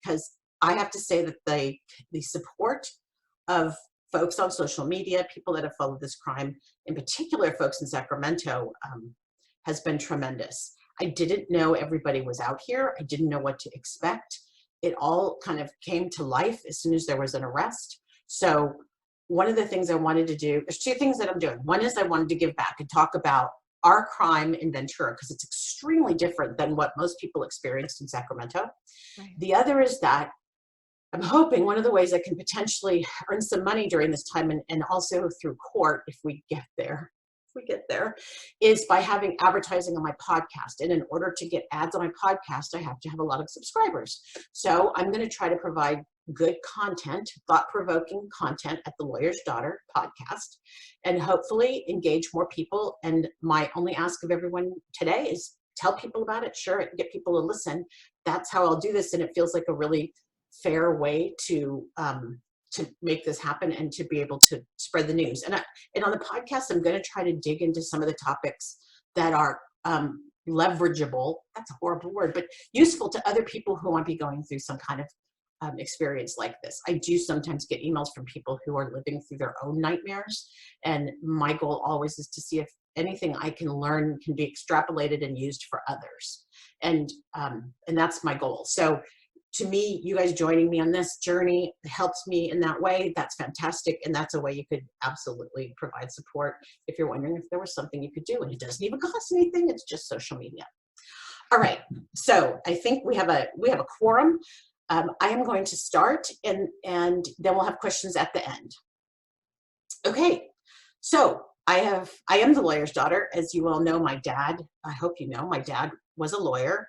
because I have to say that the support of folks on social media, people that have followed this crime, in particular folks in Sacramento, has been tremendous. I didn't know everybody was out here. I didn't know what to expect. It all kind of came to life as soon as there was an arrest. So one of the things I wanted to do, there's two things that I'm doing. One is I wanted to give back and talk about our crime in Ventura, because it's extremely different than what most people experienced in Sacramento. Right. The other is that I'm hoping one of the ways I can potentially earn some money during this time, and also through court if we get there, is by having advertising on my podcast. And in order to get ads on my podcast, I have to have a lot of subscribers. So I'm going to try to provide good content, thought-provoking content at the Lawyer's Daughter podcast, and hopefully engage more people. And my only ask of everyone today is tell people about it, share it, get people to listen. That's how I'll do this. And it feels like a really fair way to make this happen and to be able to spread the news. And on the podcast, I'm going to try to dig into some of the topics that are leverageable. That's a horrible word, but useful to other people who might be going through some kind of experience like this. I do sometimes get emails from people who are living through their own nightmares. And my goal always is to see if anything I can learn can be extrapolated and used for others. And that's my goal. So to me, you guys joining me on this journey helps me in that way. That's fantastic. And that's a way you could absolutely provide support if you're wondering if there was something you could do. And it doesn't even cost anything. It's just social media. All right. So I think we have a quorum. I am going to start, and then we'll have questions at the end. Okay. So I am the lawyer's daughter. As you all know, my dad, I hope you know, my dad was a lawyer.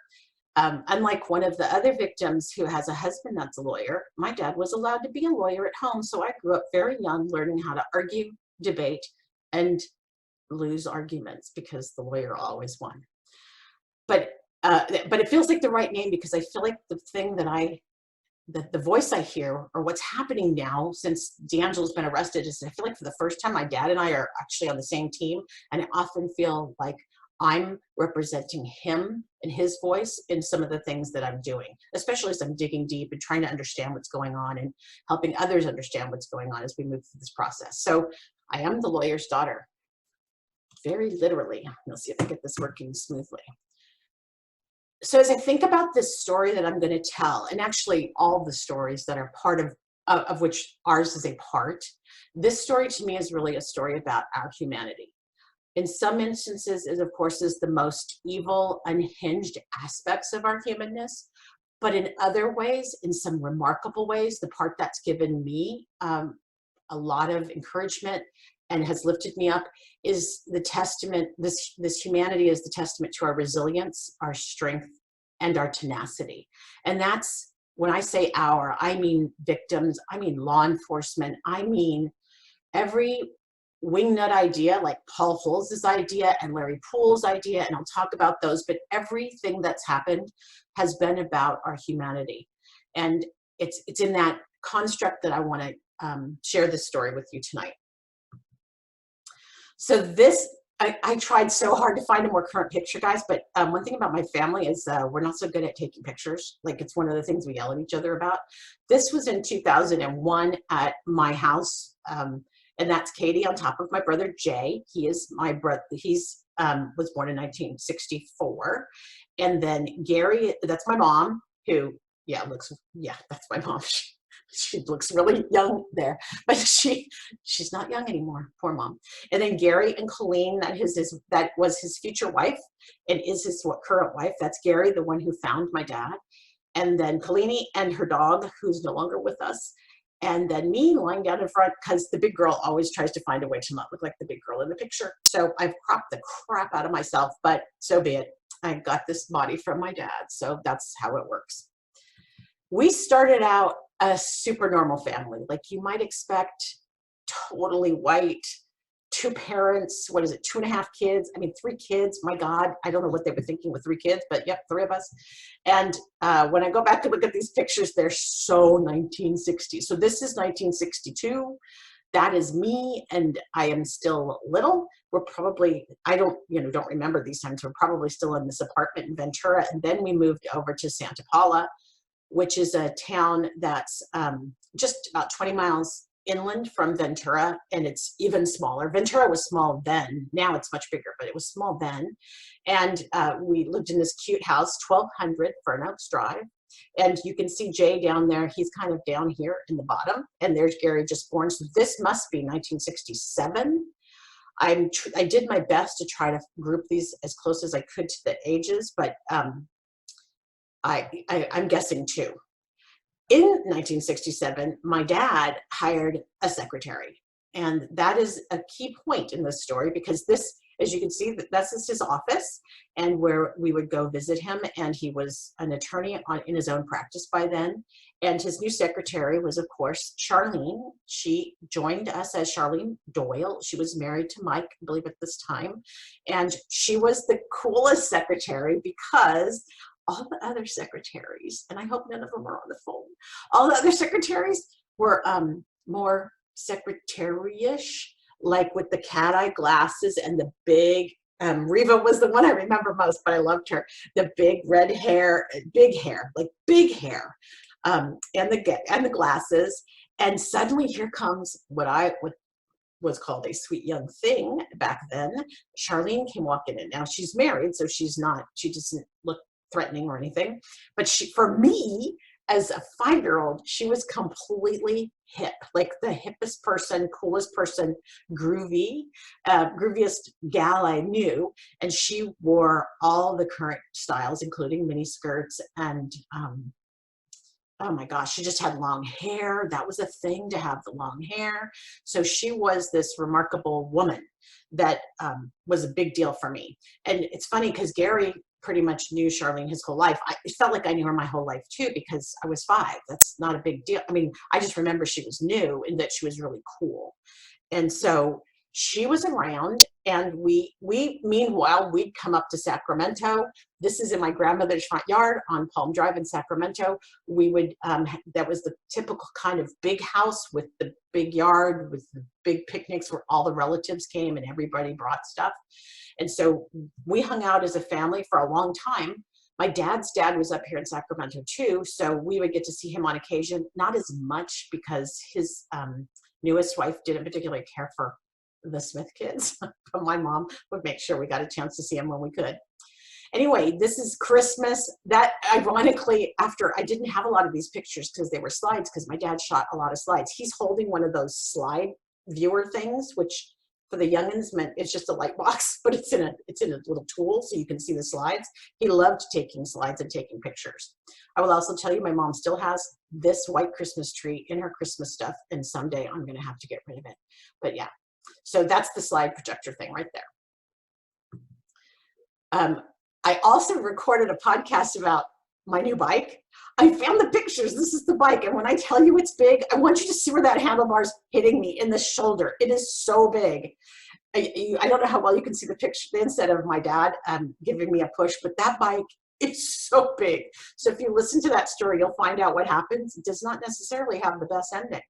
Unlike one of the other victims who has a husband that's a lawyer, my dad was allowed to be a lawyer at home. So I grew up very young, learning how to argue, debate, and lose arguments because the lawyer always won. But it feels like the right name, because I feel like the thing that the voice I hear, or what's happening now since D'Angelo's been arrested, is I feel like for the first time, my dad and I are actually on the same team. And I often feel like I'm representing him and his voice in some of the things that I'm doing, especially as I'm digging deep and trying to understand what's going on and helping others understand what's going on as we move through this process. So I am the lawyer's daughter, very literally. Let's see if I get this working smoothly. So as I think about this story that I'm going to tell, and actually all the stories that are part of which ours is a part, this story to me is really a story about our humanity. In some instances, it of course is the most evil, unhinged aspects of our humanness, but in other ways, in some remarkable ways, the part that's given me a lot of encouragement and has lifted me up is the testament. This humanity is the testament to our resilience, our strength, and our tenacity. And that's, when I say our, I mean victims, I mean law enforcement, I mean every wingnut idea, like Paul Holz's idea and Larry Poole's idea, and I'll talk about those, but everything that's happened has been about our humanity. And it's in that construct that I want to share this story with you tonight. So this, I tried so hard to find a more current picture, guys, but one thing about my family is we're not so good at taking pictures. Like, it's one of the things we yell at each other about. This was in 2001 at my house. And that's Katie on top of my brother, Jay. He is my brother. He's was born in 1964. And then Gary, that's my mom, who, that's my mom. She looks really young there, but she's not young anymore. Poor mom. And then Gary and Colleen, that was his future wife and is his current wife. That's Gary, the one who found my dad. And then Colleen and her dog, who's no longer with us. And then me lying down in front, because the big girl always tries to find a way to not look like the big girl in the picture. So I've cropped the crap out of myself, but so be it. I got this body from my dad, so that's how it works. We started out a super normal family, like you might expect, totally white, 2 parents, 2.5 kids? I mean, 3 kids, my God, I don't know what they were thinking with 3 kids, but yep, 3 of us. And when I go back to look at these pictures, they're so 1960. So this is 1962. That is me, and I am still little. We're probably, I don't remember these times. We're probably still in this apartment in Ventura, and then we moved over to Santa Paula. which is a town that's just about 20 miles inland from Ventura, and it's even smaller. Ventura was small then. Now it's much bigger, but it was small then. And we lived in this cute house, 1200 Fern Oaks Drive. And you can see Jay down there. He's kind of down here in the bottom. And there's Gary just born. So this must be 1967. I did my best to try to group these as close as I could to the ages, but I'm guessing two. In 1967, my dad hired a secretary. And that is a key point in this story, because this, as you can see, that's his office and where we would go visit him. And he was an attorney in his own practice by then. And his new secretary was, of course, Charlene. She joined us as Charlene Doyle. She was married to Mike, I believe, at this time. And she was the coolest secretary, because all the other secretaries, and I hope none of them are on the phone, all the other secretaries were more secretary-ish, like with the cat eye glasses and the big, Reva was the one I remember most, but I loved her, the big red hair, big hair, and the glasses. And suddenly here comes what was called a sweet young thing back then. Charlene came walking in. Now she's married, so she doesn't look threatening or anything, but for me as a 5-year-old, she was completely hip, like the hippest person, coolest person, grooviest gal I knew. And she wore all the current styles, including mini skirts and oh my gosh, she just had long hair. That was a thing, to have the long hair. So she was this remarkable woman that was a big deal for me. And it's funny because Gary pretty much knew Charlene his whole life. It felt like I knew her my whole life too, because I was 5. That's not a big deal. I mean, I just remember she was new and that she was really cool. And so she was around, and we meanwhile, we'd come up to Sacramento. This is in my grandmother's front yard on Palm Drive in Sacramento. We would, that was the typical kind of big house with the big yard, with the big picnics where all the relatives came and everybody brought stuff. And so we hung out as a family for a long time. My dad's dad was up here in Sacramento too, so we would get to see him on occasion, not as much because his newest wife didn't particularly care for the Smith kids, but my mom would make sure we got a chance to see him when we could. Anyway, this is Christmas. That, ironically, after I didn't have a lot of these pictures because they were slides, because my dad shot a lot of slides. He's holding one of those slide viewer things, which for the youngins meant it's just a light box, but it's in a little tool so you can see the slides. He loved taking slides and taking pictures. I will also tell you, my mom still has this white Christmas tree in her Christmas stuff, and someday I'm going to have to get rid of it. But yeah, so that's the slide projector thing right there. I also recorded a podcast about my new bike. I found the pictures. This is the bike. And when I tell you it's big, I want you to see where that handlebar's hitting me in the shoulder. It is so big. I don't know how well you can see the picture, the inside of my dad giving me a push, but that bike is so big. So if you listen to that story, you'll find out what happens. It does not necessarily have the best ending.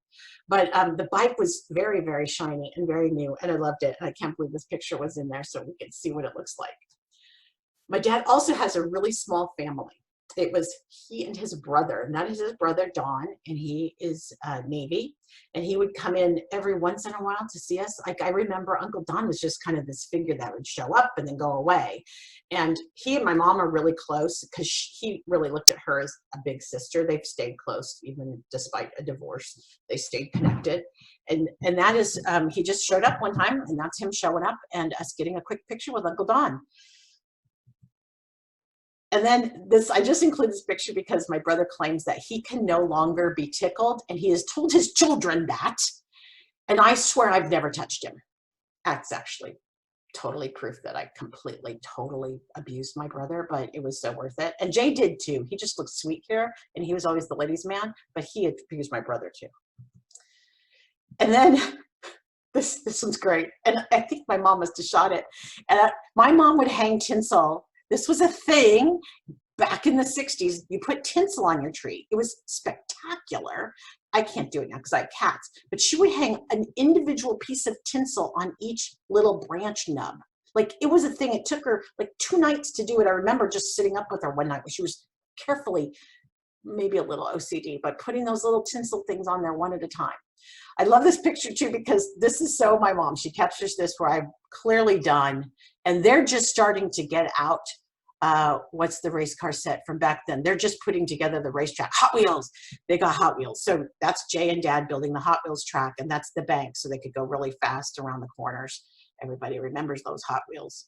But the bike was very, very shiny and very new, and I loved it. And I can't believe this picture was in there so we can see what it looks like. My dad also has a really small family. It was he and his brother, and that is his brother, Don, and he is Navy, and he would come in every once in a while to see us. Like, I remember Uncle Don was just kind of this figure that would show up and then go away. And he and my mom are really close because he really looked at her as a big sister. They've stayed close, even despite a divorce. They stayed connected. And that is, he just showed up one time, and that's him showing up and us getting a quick picture with Uncle Don. And then this, I just include this picture because my brother claims that he can no longer be tickled, and he has told his children that. And I swear I've never touched him. That's actually totally proof that I completely, totally abused my brother, but it was so worth it. And Jay did too. He just looked sweet here, and he was always the ladies' man, but he abused my brother too. And then this one's great. And I think my mom must have shot it. And my mom would hang tinsel. This was a thing back in the 60s. You put tinsel on your tree. It was spectacular. I can't do it now because I have cats. But she would hang an individual piece of tinsel on each little branch nub. Like, it was a thing. It took her like 2 nights to do it. I remember just sitting up with her one night when she was carefully maybe a little OCD, but putting those little tinsel things on there one at a time. I love this picture too, because this is so my mom. She captures this where I'm clearly done, and they're just starting to get out. What's the race car set from back then? They're just putting together the racetrack. Hot Wheels. They got Hot Wheels. So that's Jay and Dad building the Hot Wheels track, and that's the bank, so they could go really fast around the corners. Everybody remembers those Hot Wheels.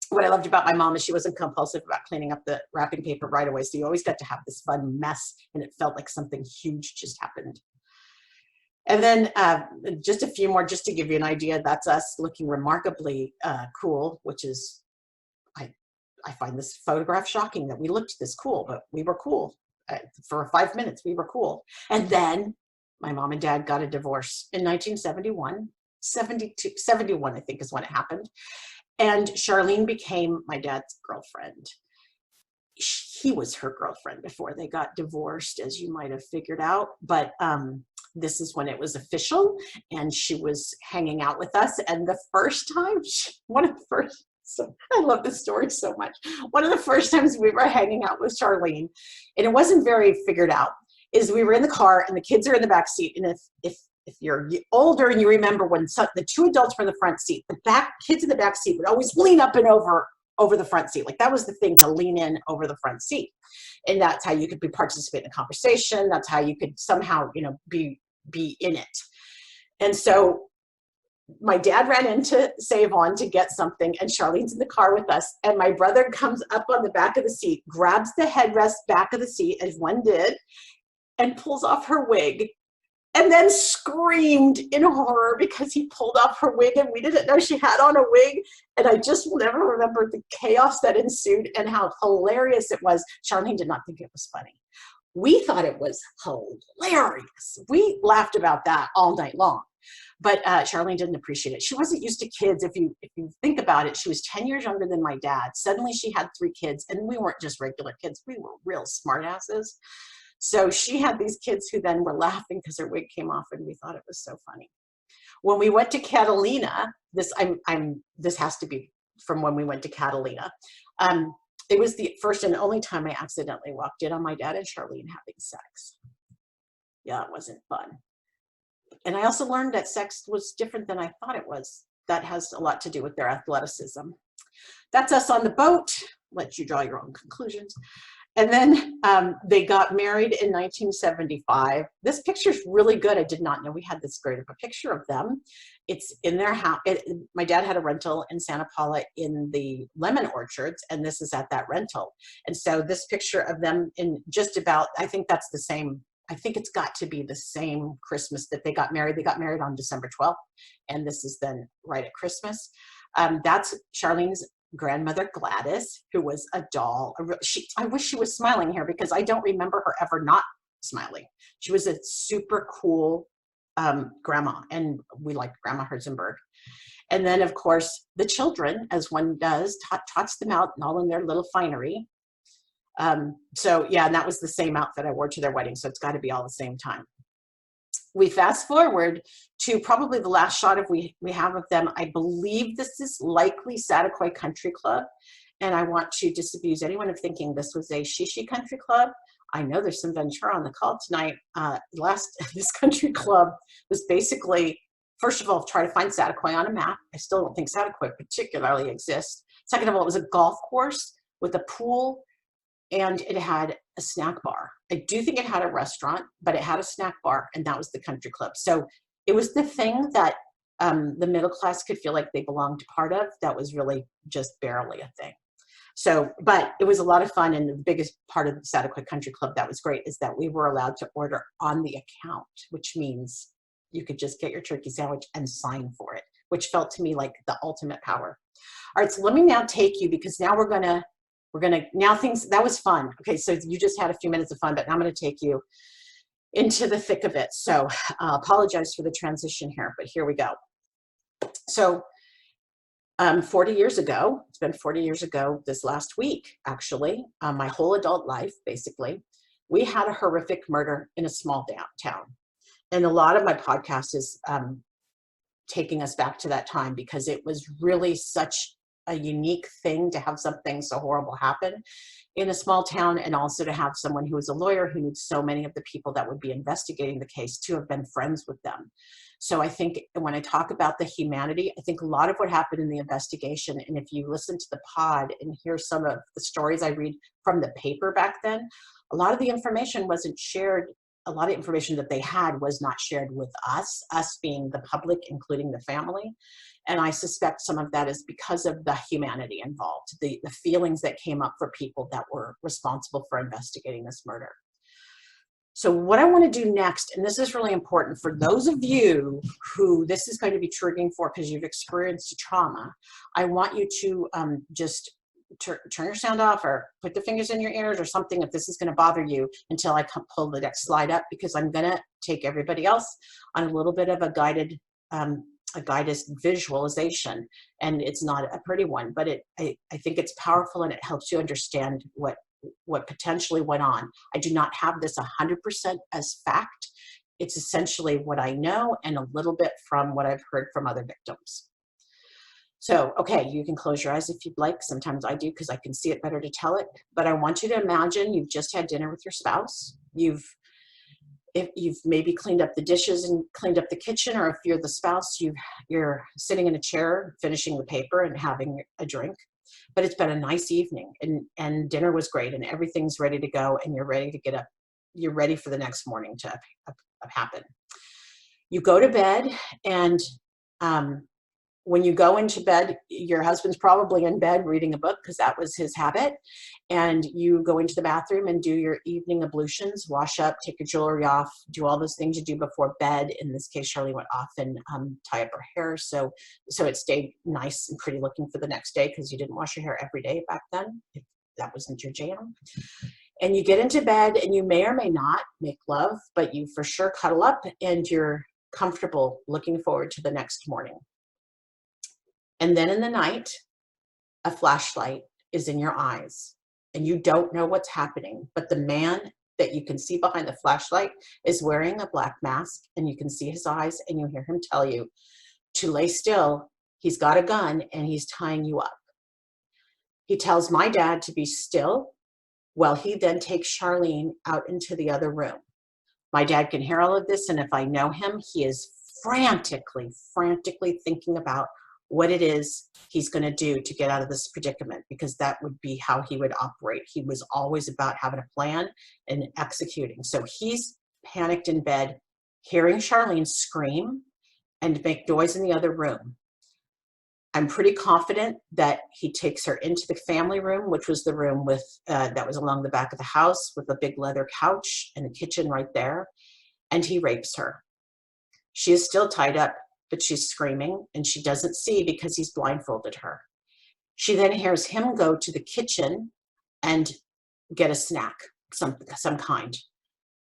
What I loved about my mom is she wasn't compulsive about cleaning up the wrapping paper right away. So you always got to have this fun mess, and it felt like something huge just happened. And then just a few more, just to give you an idea. That's us looking remarkably cool, which is, I find this photograph shocking that we looked this cool, but we were cool. For 5 minutes, we were cool. And then my mom and dad got a divorce in 1971, 71, I think is when it happened. And Charlene became my dad's girlfriend. He was her girlfriend before they got divorced, as you might have figured out. But this is when it was official, and she was hanging out with us. And the first time, so I love this story so much. One of the first times we were hanging out with Charlene, and it wasn't very figured out, is we were in the car and the kids are in the back seat. And if you're older and you remember when the two adults were in the front seat, the kids in the back seat would always lean up and over the front seat. Like that was the thing, to lean in over the front seat. And that's how you could participate in the conversation. That's how you could somehow, be in it. And so my dad ran into Save On to get something, and Charlene's in the car with us. And my brother comes up on the back of the seat, grabs the headrest back of the seat, as one did, and pulls off her wig, and then screamed in horror because he pulled off her wig and we didn't know she had on a wig. And I just will never remember the chaos that ensued and how hilarious it was. Charlene did not think it was funny. We thought it was hilarious. We laughed about that all night long. But Charlene didn't appreciate it. She wasn't used to kids. If you think about it, she was 10 years younger than my dad. Suddenly she had 3 kids, and we weren't just regular kids. We were real smartasses. So she had these kids who then were laughing because her wig came off, and we thought it was so funny. When we went to Catalina, this has to be from when we went to Catalina. It was the first and only time I accidentally walked in on my dad and Charlene having sex. Yeah, it wasn't fun. And I also learned that sex was different than I thought it was. That has a lot to do with their athleticism. That's us on the boat. Let you draw your own conclusions. And then they got married in 1975. This picture's really good. I did not know we had this great of a picture of them. It's in their house. My dad had a rental in Santa Paula in the lemon orchards, and this is at that rental. And so this picture of them in just about, I think that's the same, I think it's got to be the same Christmas that they got married. They got married on December 12th, and this is then right at Christmas. That's Charlene's grandmother, Gladys, who was a doll. I wish she was smiling here because I don't remember her ever not smiling. She was a super cool grandma, and we liked Grandma Herzenberg. And then, of course, the children, as one does, tots them out and all in their little finery. So yeah, and that was the same outfit I wore to their wedding, so it's got to be all the same time. We fast forward to probably the last shot we have of them. I believe this is likely Sataquai Country Club, and I want to disabuse anyone of thinking this was a Shishi Country Club. I know there's some Ventura on the call tonight. This country club was basically, first of all, try to find Sataquai on a map. I still don't think Sataquai particularly exists. Second of all, it was a golf course with a pool, and it had a snack bar. I do think it had a restaurant, but it had a snack bar, and that was the country club. So it was the thing that the middle class could feel like they belonged to part of. That was really just barely a thing. So, but it was a lot of fun, and the biggest part of the Sataquai Country Club that was great is that we were allowed to order on the account, which means you could just get your turkey sandwich and sign for it, which felt to me like the ultimate power. All right, so let me now take you, because now we're gonna now things, that was fun. Okay, so you just had a few minutes of fun, but now I'm gonna take you into the thick of it. So I apologize for the transition here, but here we go. So 40 years ago, it's been 40 years ago this last week, actually, my whole adult life, basically, we had a horrific murder in a small town. And a lot of my podcast is taking us back to that time, because it was really such a unique thing to have something so horrible happen in a small town, and also to have someone who is a lawyer who knew so many of the people that would be investigating the case to have been friends with them. So I think when I talk about the humanity, I think a lot of what happened in the investigation, and if you listen to the pod and hear some of the stories I read from the paper back then, a lot of the information wasn't shared. A lot of information that they had was not shared with us being the public, including the family. And I suspect some of that is because of the humanity involved, the feelings that came up for people that were responsible for investigating this murder. So what I want to do next, and this is really important for those of you who this is going to be triggering for because you've experienced trauma, I want you to just turn your sound off or put the fingers in your ears or something if this is going to bother you until I pull the next slide up, because I'm going to take everybody else on a little bit of a guided visualization. And it's not a pretty one, but I think it's powerful and it helps you understand what potentially went on. I do not have this 100% as fact. It's essentially what I know and a little bit from what I've heard from other victims. So, okay, you can close your eyes if you'd like. Sometimes I do because I can see it better to tell it. But I want you to imagine you've just had dinner with your spouse. If you've maybe cleaned up the dishes and cleaned up the kitchen, or if you're the spouse, you're sitting in a chair, finishing the paper and having a drink. But it's been a nice evening and dinner was great and everything's ready to go and you're ready to get up. You're ready for the next morning to happen. You go to bed, and when you go into bed, your husband's probably in bed reading a book because that was his habit. And you go into the bathroom and do your evening ablutions, wash up, take your jewelry off, do all those things you do before bed. In this case, Charlene would often tie up her hair so it stayed nice and pretty looking for the next day, because you didn't wash your hair every day back then, if that wasn't your jam. And you get into bed and you may or may not make love, but you for sure cuddle up and you're comfortable looking forward to the next morning. And then in the night, a flashlight is in your eyes and you don't know what's happening, but the man that you can see behind the flashlight is wearing a black mask, and you can see his eyes and you hear him tell you to lay still. He's got a gun and he's tying you up. He tells my dad to be still while he then takes Charlene out into the other room. My dad can hear all of this, and if I know him, he is frantically thinking about what it is he's going to do to get out of this predicament, because that would be how he would operate. He was always about having a plan and executing. So he's panicked in bed, hearing Charlene scream and make noise in the other room. I'm pretty confident that he takes her into the family room, which was the room with that was along the back of the house with a big leather couch and a kitchen right there, and he rapes her. She is still tied up, but she's screaming and she doesn't see because he's blindfolded her. She then hears him go to the kitchen and get a snack, some kind.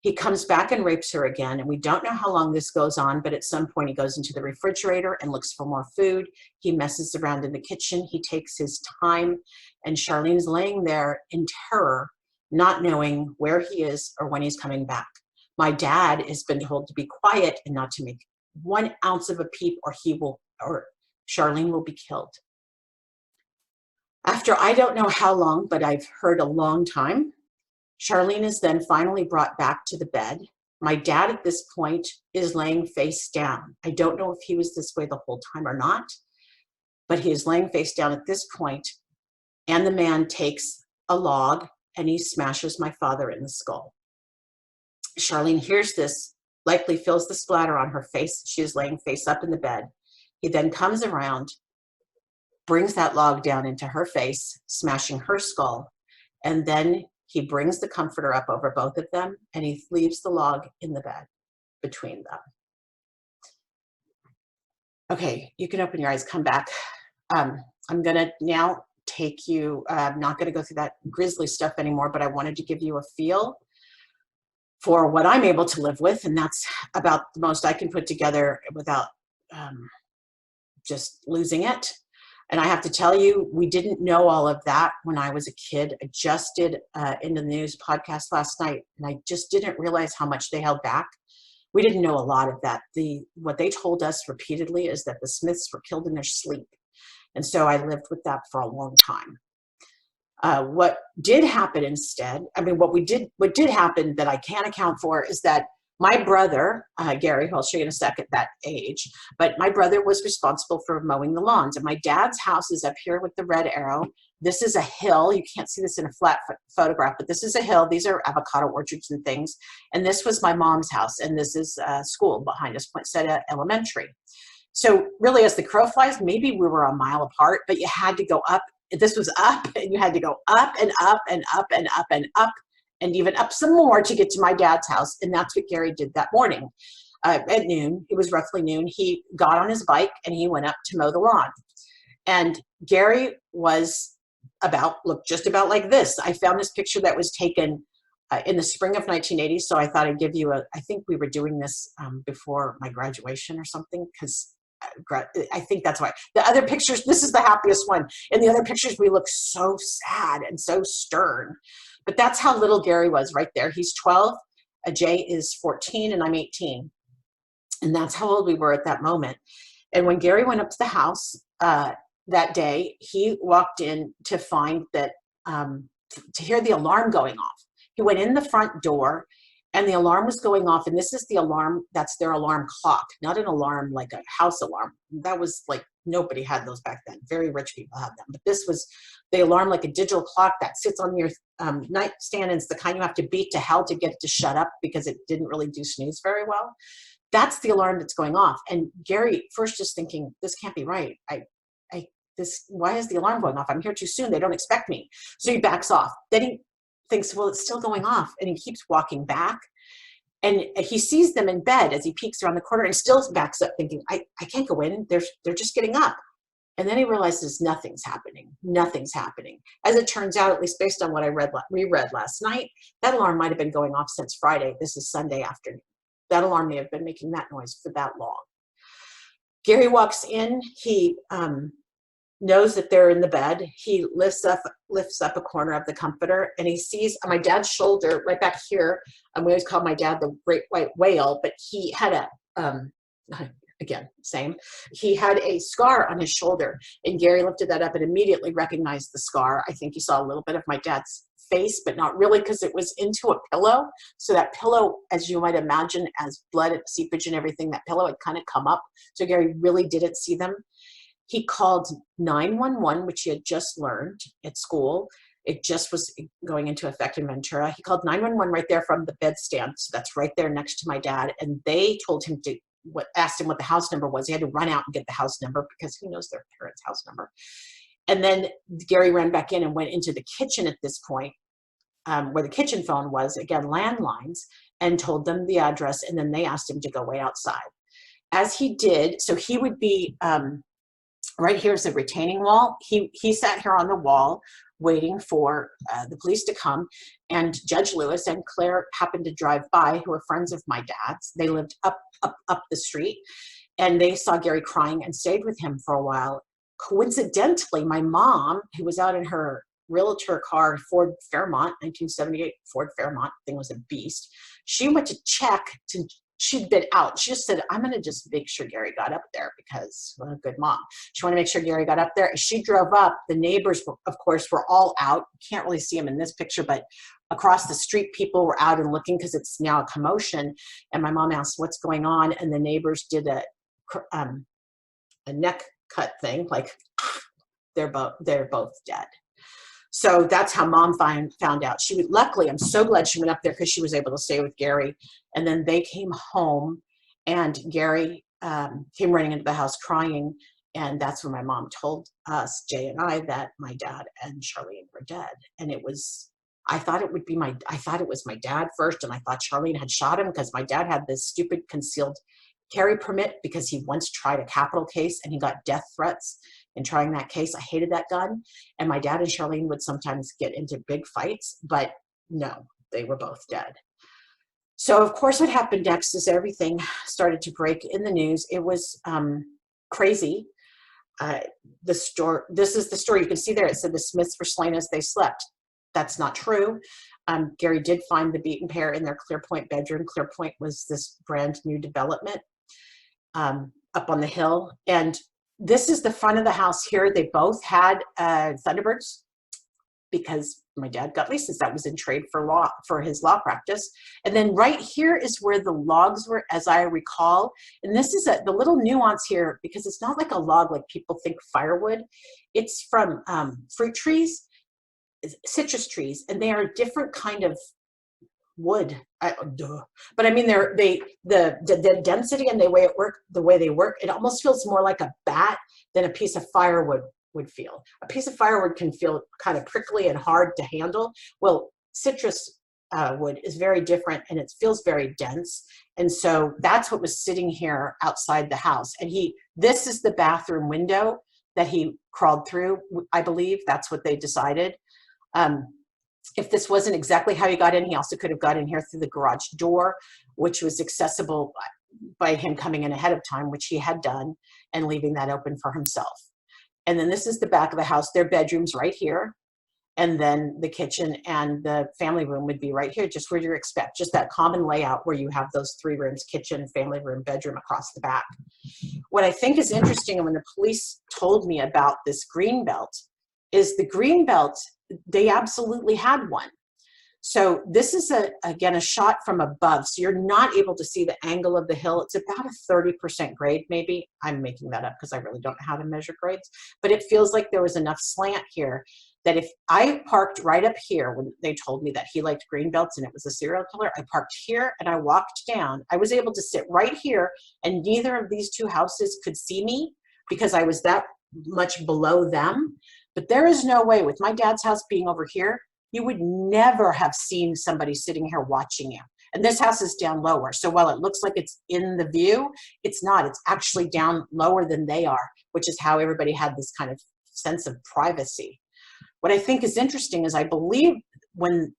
He comes back and rapes her again, and we don't know how long this goes on, but at some point he goes into the refrigerator and looks for more food. He messes around in the kitchen. He takes his time, and Charlene's laying there in terror, not knowing where he is or when he's coming back. My dad has been told to be quiet and not to make 1 ounce of a peep, or Charlene will be killed. After I don't know how long, but I've heard a long time, Charlene is then finally brought back to the bed. My dad at this point is laying face down. I don't know if he was this way the whole time or not, but he is laying face down at this point, and the man takes a log and he smashes my father in the skull. Charlene hears this, likely feels the splatter on her face. She is laying face up in the bed. He then comes around, brings that log down into her face, smashing her skull, and then he brings the comforter up over both of them, and he leaves the log in the bed between them. Okay, you can open your eyes, come back. I'm gonna now take you, I'm not gonna go through that grisly stuff anymore, but I wanted to give you a feel for what I'm able to live with, and that's about the most I can put together without just losing it. And I have to tell you, we didn't know all of that when I was a kid. I just did Into the News podcast last night, and I just didn't realize how much they held back. We didn't know a lot of that. What they told us repeatedly is that the Smiths were killed in their sleep. And so I lived with that for a long time. What did happen instead, I mean, what did happen that I can account for is that my brother, Gary, who I'll show you in a second, that age, but my brother was responsible for mowing the lawns. And my dad's house is up here with the red arrow. This is a hill. You can't see this in a flat photograph, but this is a hill. These are avocado orchards and things. And this was my mom's house. And this is school behind us, Poinsettia Elementary. So really, as the crow flies, maybe we were a mile apart, but you had to go up. This was up, and you had to go up and up and up and up and up and even up some more to get to my dad's house. And that's what Gary did that morning. At noon, it was roughly noon, he got on his bike and he went up to mow the lawn. And Gary was looked just about like this. I found this picture that was taken in the spring of 1980. So I thought I'd give you I think we were doing this before my graduation or something, because I think that's why. The other pictures, this is the happiest one. In the other pictures, we look so sad and so stern. But that's how little Gary was right there. He's 12, Jay is 14, and I'm 18. And that's how old we were at that moment. And when Gary went up to the house that day, he walked in to find that, to hear the alarm going off. He went in the front door, and the alarm was going off. And this is the alarm, that's their alarm clock, not an alarm like a house alarm. That was like, nobody had those back then. Very rich people had them. But this was the alarm, like a digital clock that sits on your nightstand, and it's the kind you have to beat to hell to get it to shut up because it didn't really do snooze very well. That's the alarm that's going off. And Gary first is thinking, this can't be right. Why is the alarm going off? I'm here too soon. They don't expect me. So he backs off. Then he thinks, well, it's still going off. And he keeps walking back. And he sees them in bed as he peeks around the corner and still backs up thinking, I can't go in. They're just getting up. And then he realizes nothing's happening. Nothing's happening. As it turns out, at least based on what I reread last night, that alarm might have been going off since Friday. This is Sunday afternoon. That alarm may have been making that noise for that long. Gary walks in. He knows that they're in the bed. He lifts up a corner of the comforter, and he sees on my dad's shoulder right back here. We always call my dad the great white whale, but he had again, same. He had a scar on his shoulder, and Gary lifted that up and immediately recognized the scar. I think he saw a little bit of my dad's face, but not really, because it was into a pillow. So that pillow, as you might imagine, as blood, seepage and everything, that pillow had kind of come up. So Gary really didn't see them. He called 911, which he had just learned at school. It just was going into effect in Ventura. He called 911 right there from the bedstand. So that's right there next to my dad. And they told him asked him what the house number was. He had to run out and get the house number because who knows their parents' house number. And then Gary ran back in and went into the kitchen at this point, where the kitchen phone was, again, landlines, and told them the address. And then they asked him to go wait outside. As he did, so he would be, right here's the retaining wall. He sat here on the wall waiting for the police to come, and Judge Lewis and Claire happened to drive by, who were friends of my dad's. They lived up the street, and they saw Gary crying and stayed with him for a while. Coincidentally, my mom, who was out in her realtor car, Ford Fairmont, 1978 Ford Fairmont, thing was a beast. She went to check she'd been out. She just said, I'm going to just make sure Gary got up there because, well, a good mom. She wanted to make sure Gary got up there. As she drove up, the neighbors, of course, were all out. You can't really see them in this picture, but across the street, people were out and looking because it's now a commotion. And my mom asked, what's going on? And the neighbors did a neck cut thing, like they're both dead. So that's how mom found out. Luckily, I'm so glad she went up there because she was able to stay with Gary. And then they came home, and Gary came running into the house crying. And that's when my mom told us, Jay and I, that my dad and Charlene were dead. And I thought it was my dad first. And I thought Charlene had shot him because my dad had this stupid concealed carry permit because he once tried a capital case and he got death threats in trying that case. I hated that gun. And my dad and Charlene would sometimes get into big fights, but no, they were both dead. So of course what happened next is everything started to break in the news. It was crazy. This is the story. You can see there, it said the Smiths were slain as they slept. That's not true. Gary did find the beaten pair in their Clear Point bedroom. Clear Point was this brand new development up on the hill. And This is the front of the house here. They both had Thunderbirds because my dad got leases. That was in trade for his law practice. And then right here is where the logs were, as I recall. And this is the little nuance here, because it's not like a log like people think firewood. It's from fruit trees, citrus trees, and they are a different kind of wood. But I mean, the density and the way they work, it almost feels more like a bat than a piece of firewood would feel. A piece of firewood can feel kind of prickly and hard to handle. Well, citrus wood is very different, and it feels very dense. And so that's what was sitting here outside the house. And this is the bathroom window that he crawled through. I believe that's what they decided. If this wasn't exactly how he got in, he also could have got in here through the garage door, which was accessible by him coming in ahead of time, which he had done, and leaving that open for himself. And then this is the back of the house. Their bedroom's right here. And then the kitchen and the family room would be right here, just where you expect, just that common layout where you have those 3 rooms, kitchen, family room, bedroom across the back. What I think is interesting, and when the police told me about this green belt, is the green belt, they absolutely had one. So this is, again, a shot from above. So you're not able to see the angle of the hill. It's about a 30% grade, maybe. I'm making that up because I really don't know how to measure grades. But it feels like there was enough slant here that if I parked right up here, when they told me that he liked green belts and it was a serial killer, I parked here and I walked down. I was able to sit right here, and neither of these 2 houses could see me because I was that much below them. But there is no way, with my dad's house being over here, you would never have seen somebody sitting here watching you. And this house is down lower. So while it looks like it's in the view, it's not. It's actually down lower than they are, which is how everybody had this kind of sense of privacy. What I think is interesting is I believe when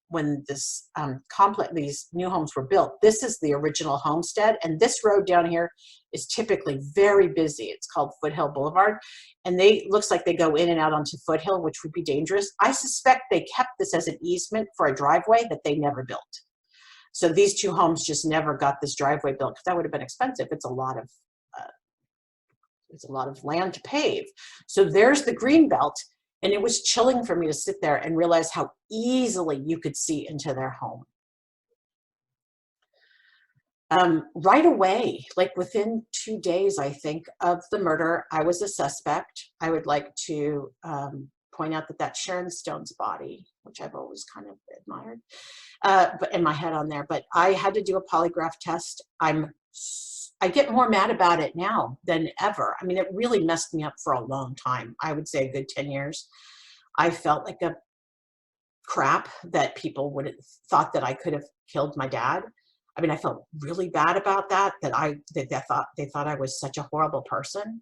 this complex, these new homes were built, this is the original homestead, and this road down here is typically very busy. It's called Foothill Boulevard, and looks like they go in and out onto Foothill, which would be dangerous. I suspect they kept this as an easement for a driveway that they never built. So these 2 homes just never got this driveway built, because that would have been expensive. It's a lot of land to pave. So there's the green belt. And it was chilling for me to sit there and realize how easily you could see into their home. Right away, like within 2 days, I think, of the murder, I was a suspect. I would like to point out that that's Sharon Stone's body, which I've always kind of admired, but in my head on there. But I had to do a polygraph test. I get more mad about it now than ever. I mean, it really messed me up for a long time. I would say a good 10 years. I felt like a crap that people would have thought that I could have killed my dad. I mean, I felt really bad about that they thought I was such a horrible person.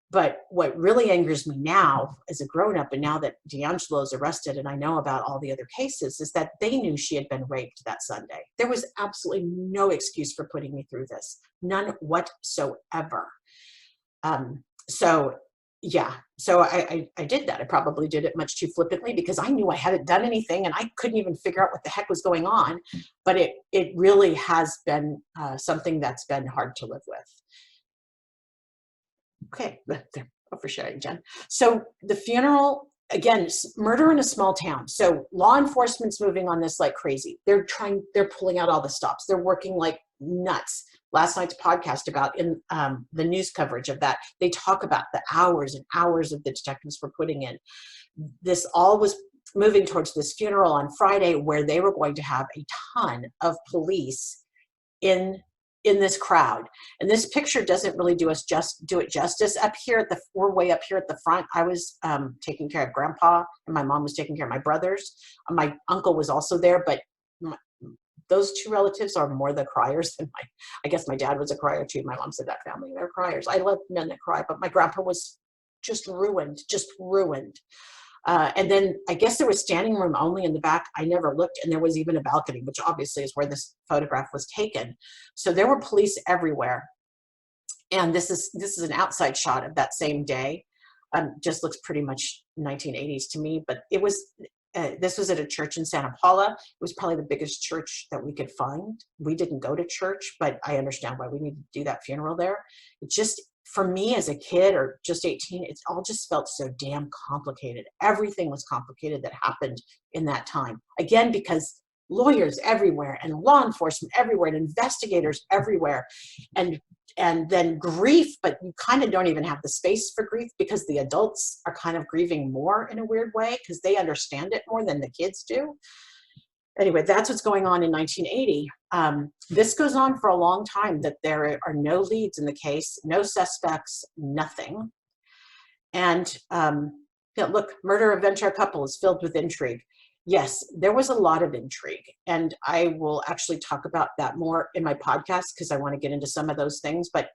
But what really angers me now as a grown-up, and now that D'Angelo's arrested and I know about all the other cases, is that they knew she had been raped that Sunday. There was absolutely no excuse for putting me through this. None whatsoever. So I did that. I probably did it much too flippantly because I knew I hadn't done anything and I couldn't even figure out what the heck was going on. But it really has been something that's been hard to live with. Okay, oversharing, Jen. So the funeral, again, murder in a small town. So law enforcement's moving on this like crazy. They're pulling out all the stops. They're working like nuts. Last night's podcast about in the news coverage of that, they talk about the hours and hours of the detectives were putting in. This all was moving towards this funeral on Friday, where they were going to have a ton of police in this crowd. And this picture doesn't really do it justice. Up here we're way up here at the front. I was taking care of Grandpa, and my mom was taking care of my brothers. My uncle was also there, but those 2 relatives are more the criers than I guess my dad was a crier too. My mom said that family, they're criers. I love men that cry, but my grandpa was just ruined. And then I guess there was standing room only in the back. I never looked, and there was even a balcony, which obviously is where this photograph was taken. So there were police everywhere. And this is an outside shot of that same day. Just looks pretty much 1980s to me, but it was, this was at a church in Santa Paula. It was probably the biggest church that we could find. We didn't go to church, but I understand why we needed to do that funeral there. It just for me as a kid or just 18, it all just felt so damn complicated. Everything was complicated that happened in that time. Again, because lawyers everywhere and law enforcement everywhere and investigators everywhere, and then grief, but you kind of don't even have the space for grief because the adults are kind of grieving more in a weird way because they understand it more than the kids do. Anyway, that's what's going on in 1980. This goes on for a long time, that there are no leads in the case, no suspects, nothing. And look, murder of Ventura couple is filled with intrigue. Yes, there was a lot of intrigue. And I will actually talk about that more in my podcast because I want to get into some of those things. But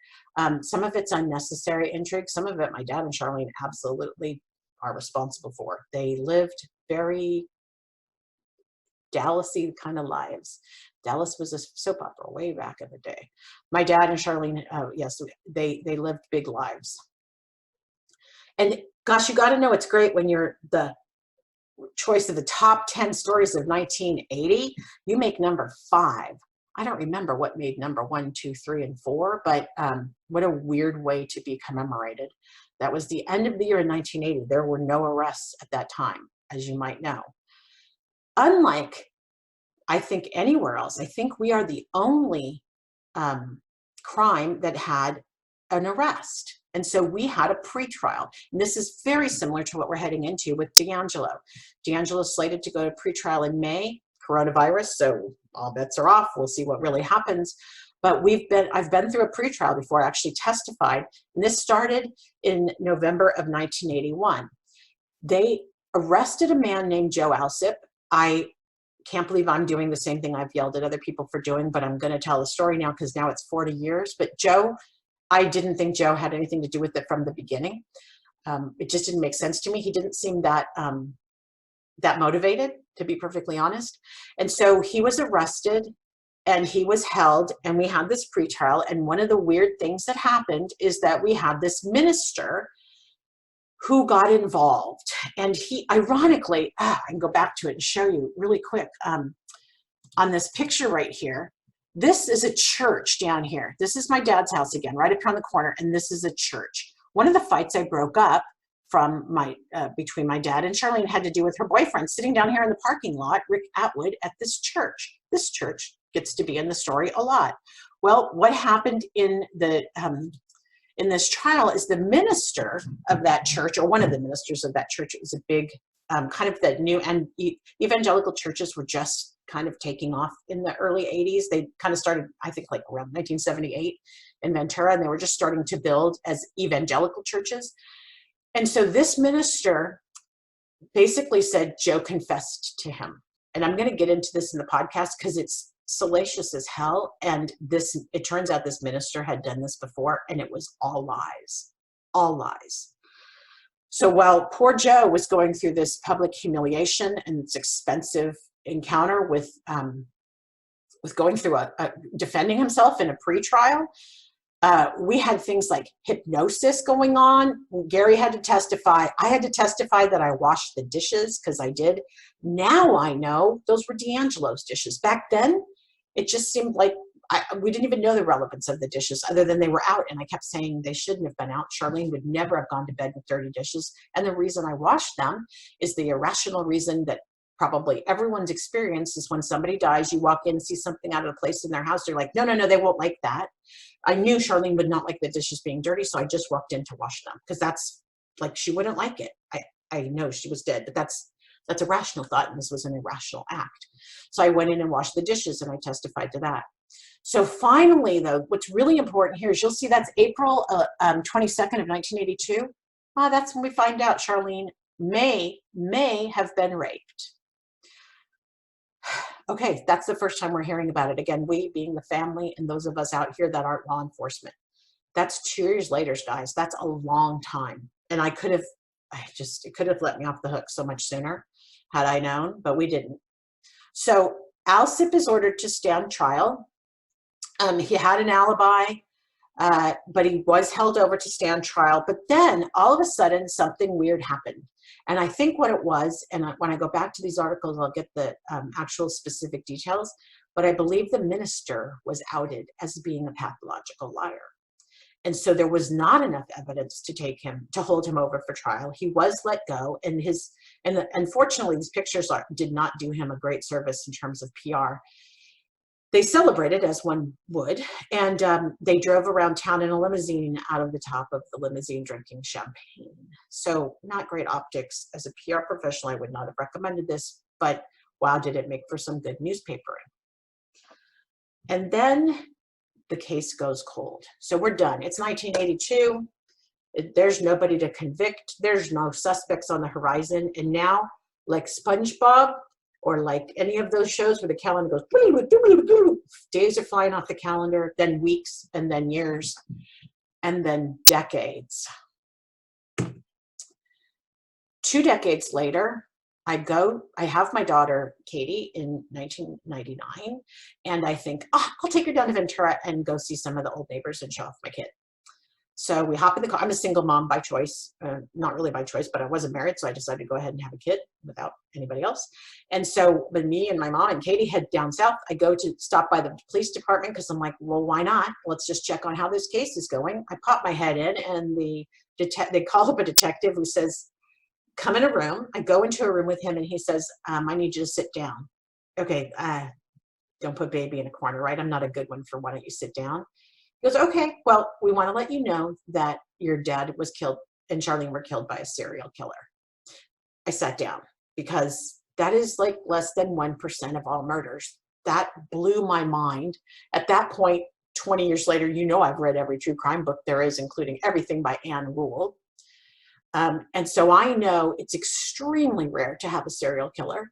some of it's unnecessary intrigue. Some of it my dad and Charlene absolutely are responsible for. They lived very Dallas-y kind of lives. Dallas was a soap opera way back in the day. My dad and Charlene, yes, they lived big lives. And gosh, you got to know it's great when you're the choice of the top 10 stories of 1980. You make number 5. I don't remember what made number 1, 2, 3, and 4, but what a weird way to be commemorated. That was the end of the year in 1980. There were no arrests at that time, as you might know. Unlike, I think, anywhere else, I think we are the only crime that had an arrest. And so we had a pretrial. And this is very similar to what we're heading into with D'Angelo. D'Angelo is slated to go to pretrial in May, coronavirus, so all bets are off. We'll see what really happens. But I've been through a pretrial before, I actually testified. And this started in November of 1981. They arrested a man named Joe Alsip. I can't believe I'm doing the same thing I've yelled at other people for doing, but I'm going to tell the story now because now it's 40 years. But Joe, I didn't think Joe had anything to do with it from the beginning. It just didn't make sense to me. He didn't seem that motivated, to be perfectly honest. And so he was arrested and he was held, and we had this pretrial. And one of the weird things that happened is that we had this minister who got involved. And he, ironically, I can go back to it and show you really quick. On this picture right here, this is a church down here. This is my dad's house again, right up around the corner, and this is a church. One of the fights I broke up from between my dad and Charlene had to do with her boyfriend sitting down here in the parking lot, Rick Atwood, at this church. This church gets to be in the story a lot. Well, what happened in this trial is the minister of that church, or one of the ministers of that church, it was a big kind of the new, and evangelical churches were just kind of taking off in the early 80s. They kind of started, I think, like around 1978 in Ventura, and they were just starting to build as evangelical churches. And so this minister basically said Joe confessed to him. And I'm going to get into this in the podcast because it's salacious as hell. And it turns out this minister had done this before, and it was all lies, all lies. So while poor Joe was going through this public humiliation and this expensive encounter with going through defending himself in a pretrial, we had things like hypnosis going on. Gary had to testify. I had to testify that I washed the dishes because I did. Now I know those were D'Angelo's dishes. Back then, it just seemed like we didn't even know the relevance of the dishes other than they were out. And I kept saying they shouldn't have been out. Charlene would never have gone to bed with dirty dishes. And the reason I washed them is the irrational reason that probably everyone's experience is when somebody dies, you walk in, see something out of place in their house. You're like, no, they won't like that. I knew Charlene would not like the dishes being dirty, so I just walked in to wash them because that's like, she wouldn't like it. I know she was dead, but that's a rational thought, and this was an irrational act. So I went in and washed the dishes, and I testified to that. So finally, though, what's really important here is you'll see that's April 22nd of 1982. That's when we find out Charlene may have been raped. Okay, that's the first time we're hearing about it. Again, we being the family and those of us out here that aren't law enforcement. That's 2 years later, guys. That's a long time. And it could have let me off the hook so much sooner had I known, but we didn't. So Alsip is ordered to stand trial. He had an alibi, but he was held over to stand trial. But then all of a sudden, something weird happened. And I think what it was, and when I go back to these articles, I'll get the actual specific details, but I believe the minister was outed as being a pathological liar. And so there was not enough evidence to hold him over for trial. He was let go, and unfortunately, these pictures did not do him a great service in terms of PR. They celebrated, as one would, and they drove around town in a limousine, out of the top of the limousine drinking champagne. So not great optics. As a PR professional, I would not have recommended this, but wow, did it make for some good newspapering. And then the case goes cold. So we're done. It's 1982. There's nobody to convict. There's no suspects on the horizon. And now, like SpongeBob, or like any of those shows where the calendar goes, days are flying off the calendar, then weeks, and then years, and then decades. 2 decades later, I have my daughter, Katie, in 1999, and I think, I'll take her down to Ventura and go see some of the old neighbors and show off my kid. So we hop in the car. I'm a single mom by choice, not really by choice, but I wasn't married, so I decided to go ahead and have a kid without anybody else. And so when me and my mom and Katie head down south, I go to stop by the police department because I'm like, well, why not? Let's just check on how this case is going. I pop my head in, and they call up a detective who says, come in a room. I go into a room with him, and he says, I need you to sit down. Okay, don't put baby in a corner, right? I'm not a good one for why don't you sit down? He goes, okay, well, we want to let you know that your dad was killed and Charlene were killed by a serial killer. I sat down because that is like less than 1% of all murders. That blew my mind. At that point, 20 years later, I've read every true crime book there is, including everything by Ann Rule. And so I know it's extremely rare to have a serial killer.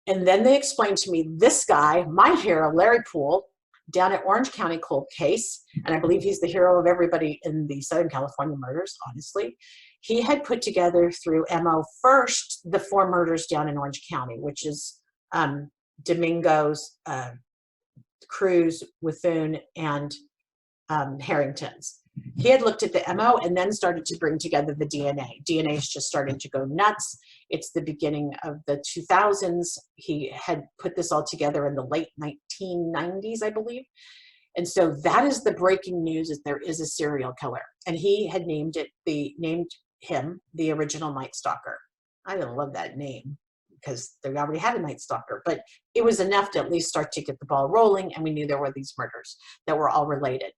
And then they explained to me this guy, my hero, Larry Poole, down at Orange County cold case, and I believe he's the hero of everybody in the Southern California murders, honestly. He had put together through MO first the 4 murders down in Orange County, which is Domingos, Cruz, Withune, and Harrington's. He had looked at the MO and then started to bring together the DNA. DNA is just starting to go nuts. It's the beginning of the 2000s. He had put this all together in the late 1990s, I believe. And so that is the breaking news, is there is a serial killer. And he had named him the original Night Stalker. I didn't love that name because they already had a Night Stalker, but it was enough to at least start to get the ball rolling, and we knew there were these murders that were all related.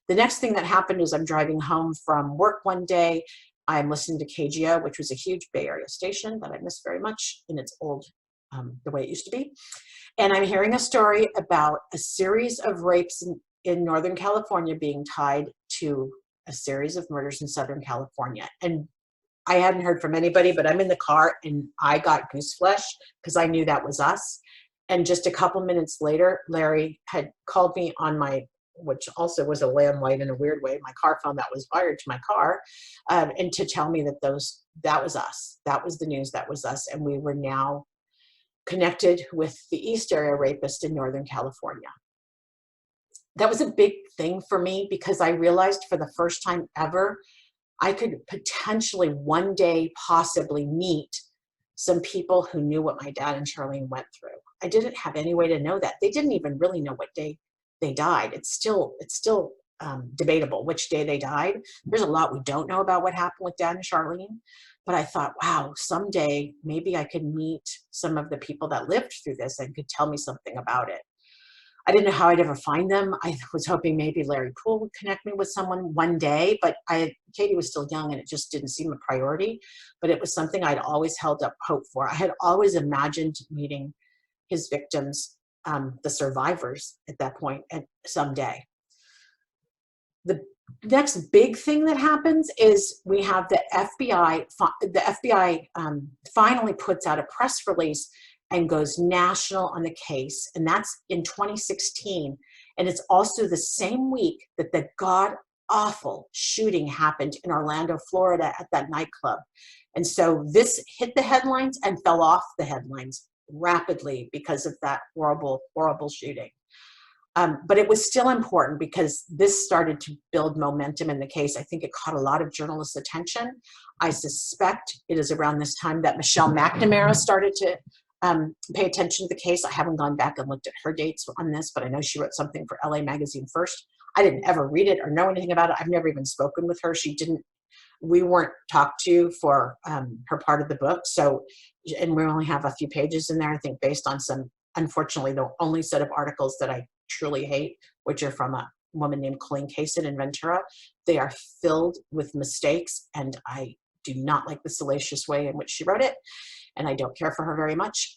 The next thing that happened is I'm driving home from work one day. I'm listening to KGO, which was a huge Bay Area station that I miss very much in its old, the way it used to be. And I'm hearing a story about a series of rapes in Northern California being tied to a series of murders in Southern California. And I hadn't heard from anybody, but I'm in the car and I got gooseflesh because I knew that was us. And just a couple minutes later, Larry had called me on my, which also was a landline in a weird way, my car phone that was wired to my car, and to tell me that that was us. That was the news, that was us. And we were now connected with the East Area rapist in Northern California. That was a big thing for me because I realized for the first time ever, I could potentially one day possibly meet some people who knew what my dad and Charlene went through. I didn't have any way to know that. They didn't even really know what day they died. It's still debatable which day they died. There's a lot we don't know about what happened with Dad and Charlene, but I thought, wow, someday maybe I could meet some of the people that lived through this and could tell me something about it. I didn't know how I'd ever find them. I was hoping maybe Larry Poole would connect me with someone one day, but Katie was still young and it just didn't seem a priority, but it was something I'd always held up hope for. I had always imagined meeting his victims, the survivors at that point, and someday. The next big thing that happens is we have the FBI. The FBI finally puts out a press release and goes national on the case, and that's in 2016. And it's also the same week that the god-awful shooting happened in Orlando, Florida at that nightclub. And so this hit the headlines and fell off the headlines rapidly because of that horrible, horrible shooting. But it was still important because this started to build momentum in the case. I think it caught a lot of journalists' attention. I suspect it is around this time that Michelle McNamara started to pay attention to the case. I haven't gone back and looked at her dates on this, but I know she wrote something for LA Magazine first. I didn't ever read it or know anything about it. I've never even spoken with her. We weren't talked to for her part of the book. So, and we only have a few pages in there, I think, based on some, unfortunately, the only set of articles that I truly hate, which are from a woman named Colleen Kaysen in Ventura. They are filled with mistakes, and I do not like the salacious way in which she wrote it, and I don't care for her very much.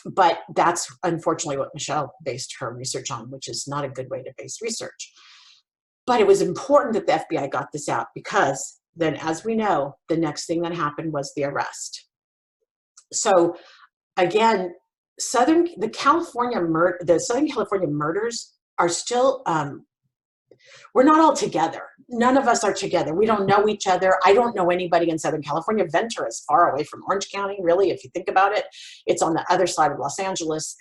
But that's unfortunately what Michelle based her research on, which is not a good way to base research. But it was important that the FBI got this out, because then, as we know, the next thing that happened was the arrest. So again, the Southern California murders are still, we're not all together. None of us are together. We don't know each other. I don't know anybody in Southern California. Ventura is far away from Orange County, really, if you think about it. It's on the other side of Los Angeles.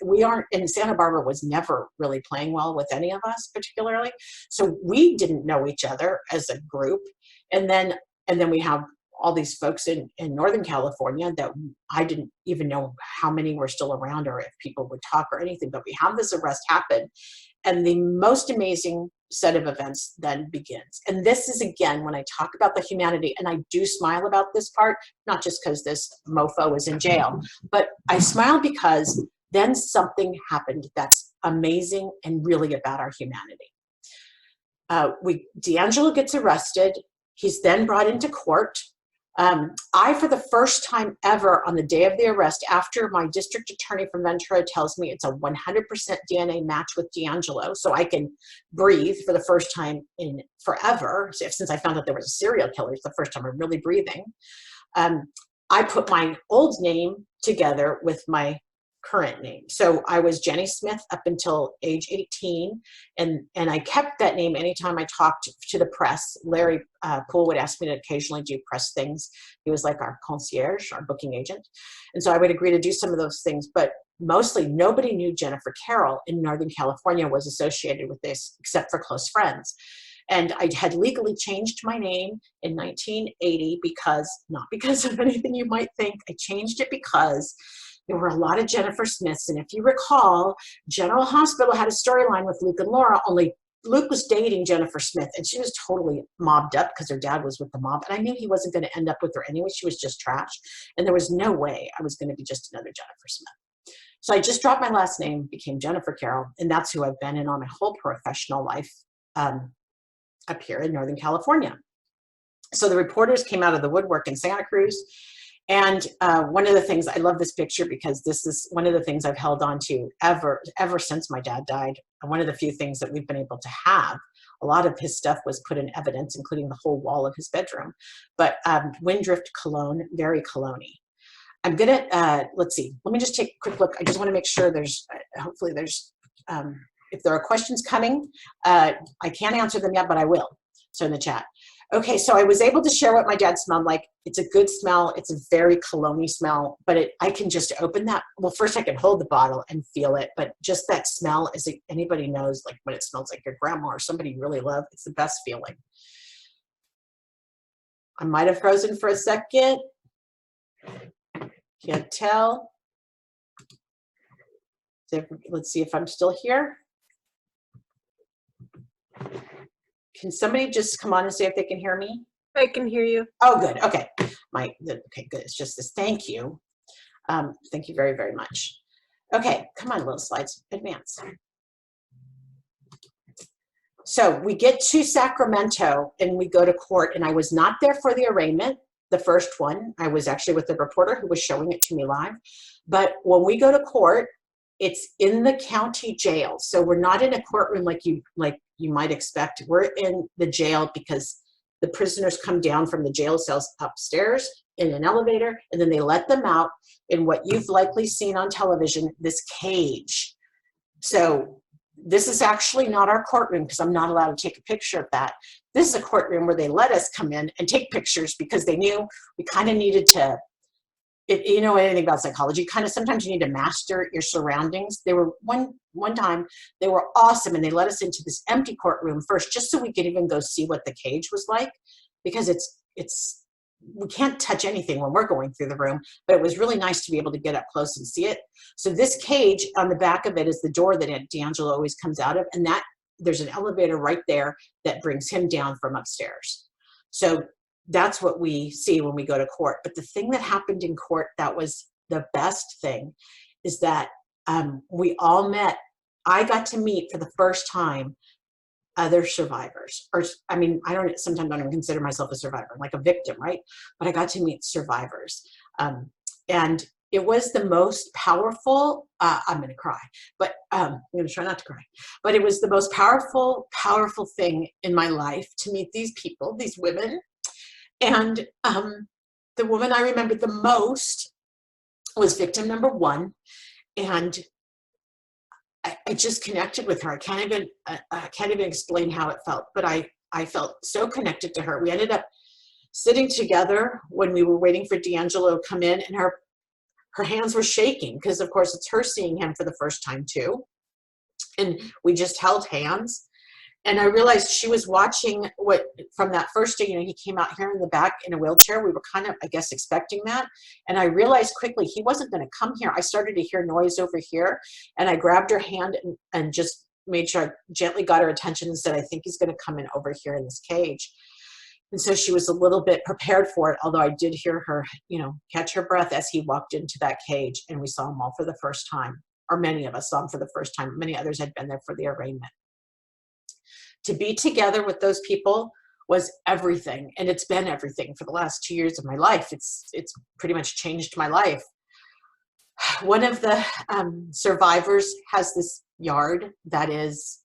And Santa Barbara was never really playing well with any of us particularly. So we didn't know each other as a group. And then we have all these folks in Northern California that I didn't even know how many were still around or if people would talk or anything. But we have this arrest happen. And the most amazing set of events then begins. And this is, again, when I talk about the humanity, and I do smile about this part, not just because this mofo is in jail, but I smile because then something happened that's amazing and really about our humanity. D'Angelo gets arrested. He's then brought into court. I, for the first time ever on the day of the arrest, after my district attorney from Ventura tells me it's a 100% DNA match with D'Angelo, so I can breathe for the first time in forever, since I found out there was a serial killer, it's the first time I'm really breathing. I put my old name together with my current name. So I was Jenny Smith up until age 18, and I kept that name anytime I talked to the press. Larry Poole would ask me to occasionally do press things. He was like our concierge, our booking agent. And so I would agree to do some of those things, but mostly nobody knew Jennifer Carroll in Northern California was associated with this except for close friends. And I had legally changed my name in 1980 not because of anything you might think. I changed it because there were a lot of Jennifer Smiths. And if you recall, General Hospital had a storyline with Luke and Laura, only Luke was dating Jennifer Smith, and she was totally mobbed up because her dad was with the mob. And I knew he wasn't going to end up with her anyway. She was just trash. And there was no way I was going to be just another Jennifer Smith. So I just dropped my last name, became Jennifer Carroll, and that's who I've been in on my whole professional life up here in Northern California. So the reporters came out of the woodwork in Santa Cruz. And one of the things, I love this picture because this is one of the things I've held on to ever since my dad died. One of the few things that we've been able to have. A lot of his stuff was put in evidence, including the whole wall of his bedroom. But Windrift cologne, very cologne-y. I'm gonna, let's see, let me just take a quick look. I just wanna make sure there's, hopefully there's, if there are questions coming, I can't answer them yet, but I will. So in the chat. Okay, so I was able to share what my dad smelled like. It's a good smell. It's a very cologne-y smell, but I can just open that. Well, first I can hold the bottle and feel it, but just that smell, as anybody knows, like when it smells like your grandma or somebody you really love, it's the best feeling. I might have frozen for a second. Can't tell. Let's see if I'm still here. Can somebody just come on and say if they can hear me? I can hear you. Oh, good. Okay. Okay, good. It's just this. Thank you. Thank you very, very much. Okay, come on, little slides. Advance. So we get to Sacramento and we go to court, and I was not there for the arraignment, the first one. I was actually with the reporter who was showing it to me live. But when we go to court, it's in the county jail. So we're not in a courtroom like you might expect. We're in the jail because the prisoners come down from the jail cells upstairs in an elevator, and then they let them out in what you've likely seen on television, this cage. So this is actually not our courtroom because I'm not allowed to take a picture of that. This is a courtroom where they let us come in and take pictures because they knew we kind of needed to, you know anything about psychology, kind of sometimes you need to master your surroundings. They were one time, they were awesome, and they let us into this empty courtroom first just so we could even go see what the cage was like, because we can't touch anything when we're going through the room, but it was really nice to be able to get up close and see it. So this cage, on the back of it is the door that D'Angelo always comes out of, and there's an elevator right there that brings him down from upstairs. So that's what we see when we go to court. But the thing that happened in court that was the best thing is that we all met. I got to meet for the first time other survivors, or I mean, sometimes I don't even consider myself a survivor, I'm like a victim, right? But I got to meet survivors. And it was the most powerful, I'm going to cry, but I'm going to try not to cry, but it was the most powerful thing in my life to meet these people, these women. And the woman I remembered the most was victim number 1. And I just connected with her. I can't even explain how it felt, but I felt so connected to her. We ended up sitting together when we were waiting for D'Angelo to come in, and her hands were shaking because, of course, it's her seeing him for the first time too. And we just held hands. And I realized she was watching what, from that first day, he came out here in the back in a wheelchair. We were kind of, I guess, expecting that. And I realized quickly he wasn't going to come here. I started to hear noise over here, and I grabbed her hand and just made sure I gently got her attention and said, I think he's going to come in over here in this cage. And so she was a little bit prepared for it, although I did hear her, catch her breath as he walked into that cage, and we saw him all for the first time, or many of us saw him for the first time. Many others had been there for the arraignment. To be together with those people was everything, and it's been everything for the last 2 years of my life. It's pretty much changed my life. One of the survivors has this yard that is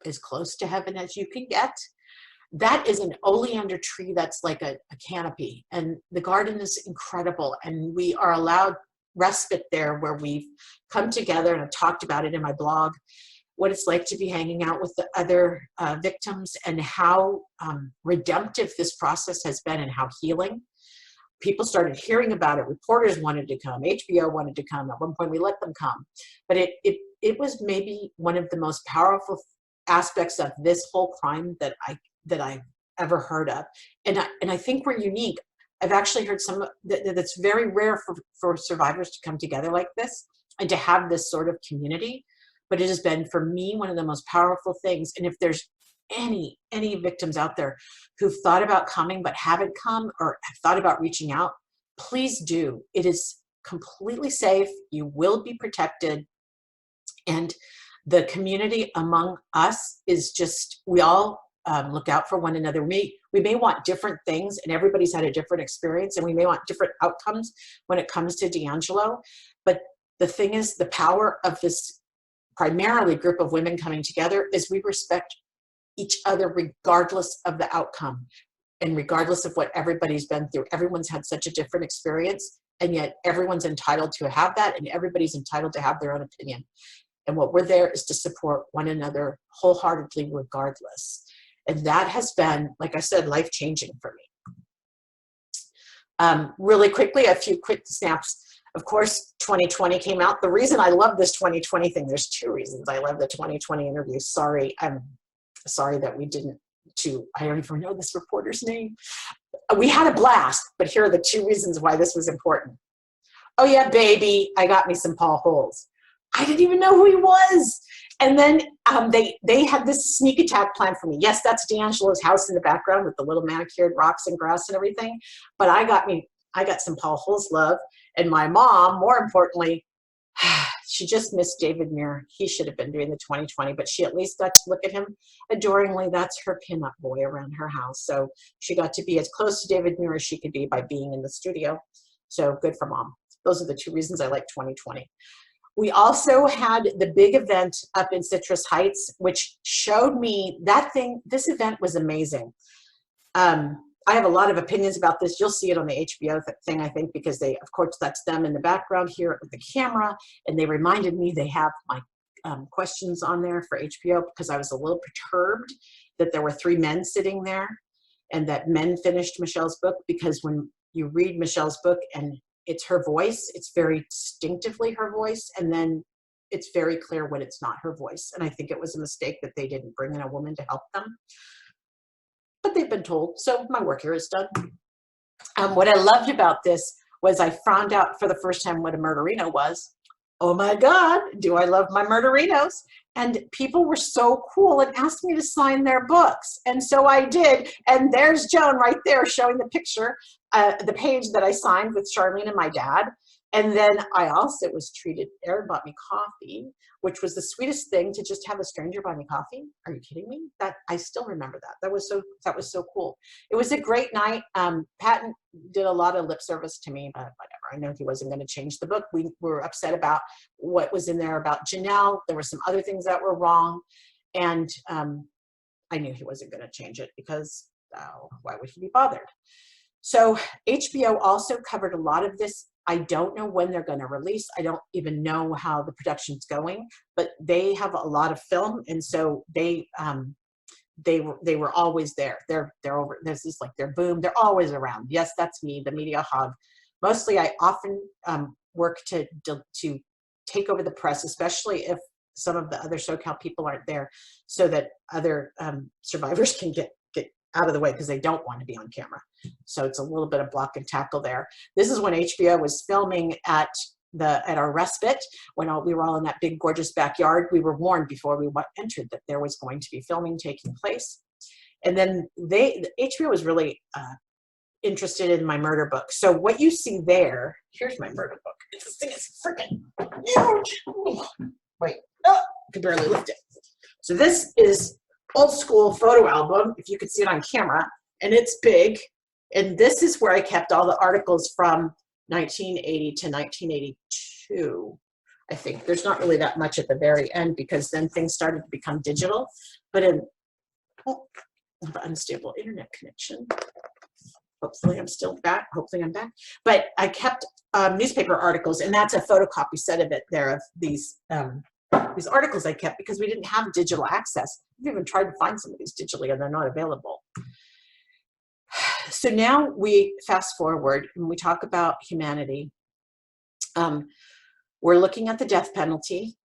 as close to heaven as you can get. That is an oleander tree that's like a canopy, and the garden is incredible, and we are allowed respite there where we've come together, and I've talked about it in my blog, what it's like to be hanging out with the other victims, and how redemptive this process has been, and how healing. People started hearing about it. Reporters wanted to come. HBO wanted to come. At one point, we let them come. But it was maybe one of the most powerful aspects of this whole crime that I've ever heard of. And I think we're unique. I've actually heard that's very rare for survivors to come together like this and to have this sort of community. But it has been, for me, one of the most powerful things. And if there's any victims out there who've thought about coming but haven't come, or have thought about reaching out, please do. It is completely safe. You will be protected. And the community among us is just, we all look out for one another. We may want different things, and everybody's had a different experience, and we may want different outcomes when it comes to D'Angelo. But the thing is, the power of this primarily group of women coming together is we respect each other regardless of the outcome, and regardless of what everybody's been through. Everyone's had such a different experience, and yet everyone's entitled to have that, and everybody's entitled to have their own opinion. And what we're there is to support one another wholeheartedly regardless. And that has been, like I said, life-changing for me. Really quickly, a few quick snaps. Of course, 2020 came out. The reason I love this 2020 thing, there's 2 reasons I love the 2020 interview. Sorry, I'm sorry that we didn't I don't even know this reporter's name. We had a blast, but here are the 2 reasons why this was important. Oh yeah, baby, I got me some Paul Holes. I didn't even know who he was. And then they had this sneak attack plan for me. Yes, that's D'Angelo's house in the background with the little manicured rocks and grass and everything. But I got some Paul Holes love. And my mom, more importantly, she just missed David Muir. He should have been doing the 2020, but she at least got to look at him adoringly. That's her pinup boy around her house. So she got to be as close to David Muir as she could be by being in the studio. So good for mom. Those are the 2 reasons I like 2020. We also had the big event up in Citrus Heights, which showed me this event was amazing. I have a lot of opinions about this. You'll see it on the HBO thing, I think, because of course, that's them in the background here with the camera. And they reminded me they have my questions on there for HBO, because I was a little perturbed that there were 3 men sitting there and that men finished Michelle's book, because when you read Michelle's book and it's her voice, it's very distinctively her voice, and then it's very clear when it's not her voice. And I think it was a mistake that they didn't bring in a woman to help them. But they've been told, so my work here is done. What I loved about this was I found out for the first time what a murderino was. oh my God, do I love my murderinos? And people were so cool and asked me to sign their books. And so I did. And there's Joan right there showing the picture, the page that I signed with Charlene and my dad. And then I also was treated, Aaron bought me coffee, which was the sweetest thing, to just have a stranger buy me coffee. Are you kidding me? That I still remember that. That was so cool. It was a great night. Patton did a lot of lip service to me, but whatever. I know he wasn't going to change the book. We were upset about what was in there about Janelle. There were some other things that were wrong. And I knew he wasn't going to change it because why would he be bothered? So HBO also covered a lot of this. I don't know when they're going to release. I don't even know how the production's going, but they have a lot of film, and so they were always there. They're over. This is like their boom. They're always around. Yes, that's me, the media hog. Mostly, I often work to take over the press, especially if some of the other SoCal people aren't there, so that other survivors can get out of the way, because they don't want to be on camera. So it's a little bit of block and tackle there. This is when HBO was filming at our respite, when we were all in that big gorgeous backyard. We were warned before we entered that there was going to be filming taking place. And then HBO was really interested in my murder book. So what you see there, here's my murder book. This thing is freaking huge. Wait, I can barely lift it. So this is old school photo album, if you could see it on camera, and it's big. And this is where I kept all the articles from 1980 to 1982. I think there's not really that much at the very end, because then things started to become digital. But I have an unstable internet connection. Hopefully I'm still back. Hopefully I'm back. But I kept newspaper articles, and that's a photocopy set of it there, of these articles I kept, because we didn't have digital access. We've even tried to find some of these digitally, and they're not available. So now we fast forward and we talk about humanity. We're looking at the death penalty.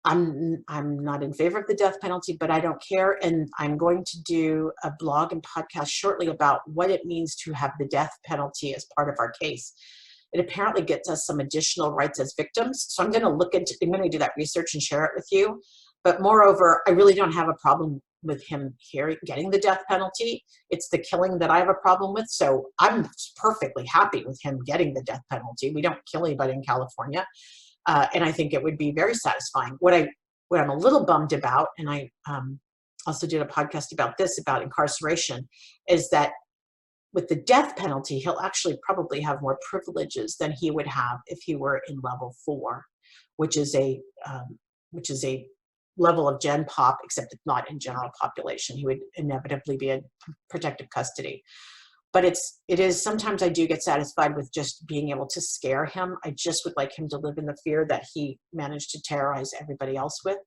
I'm not in favor of the death penalty, but I don't care. And I'm going to do a blog and podcast shortly about what it means to have the death penalty as part of our case. It apparently gets us some additional rights as victims. So I'm going to do that research and share it with you. But moreover, I really don't have a problem with him here getting the death penalty. It's the killing that I have a problem with. So I'm perfectly happy with him getting the death penalty. We don't kill anybody in California. And I think it would be very satisfying. What I'm a little bummed about, and I also did a podcast about this, about incarceration, is that with the death penalty, he'll actually probably have more privileges than he would have if he were in level 4, which is a level of Gen Pop, except it's not in general population. He would inevitably be in protective custody. But it is sometimes I do get satisfied with just being able to scare him. I just would like him to live in the fear that he managed to terrorize everybody else with.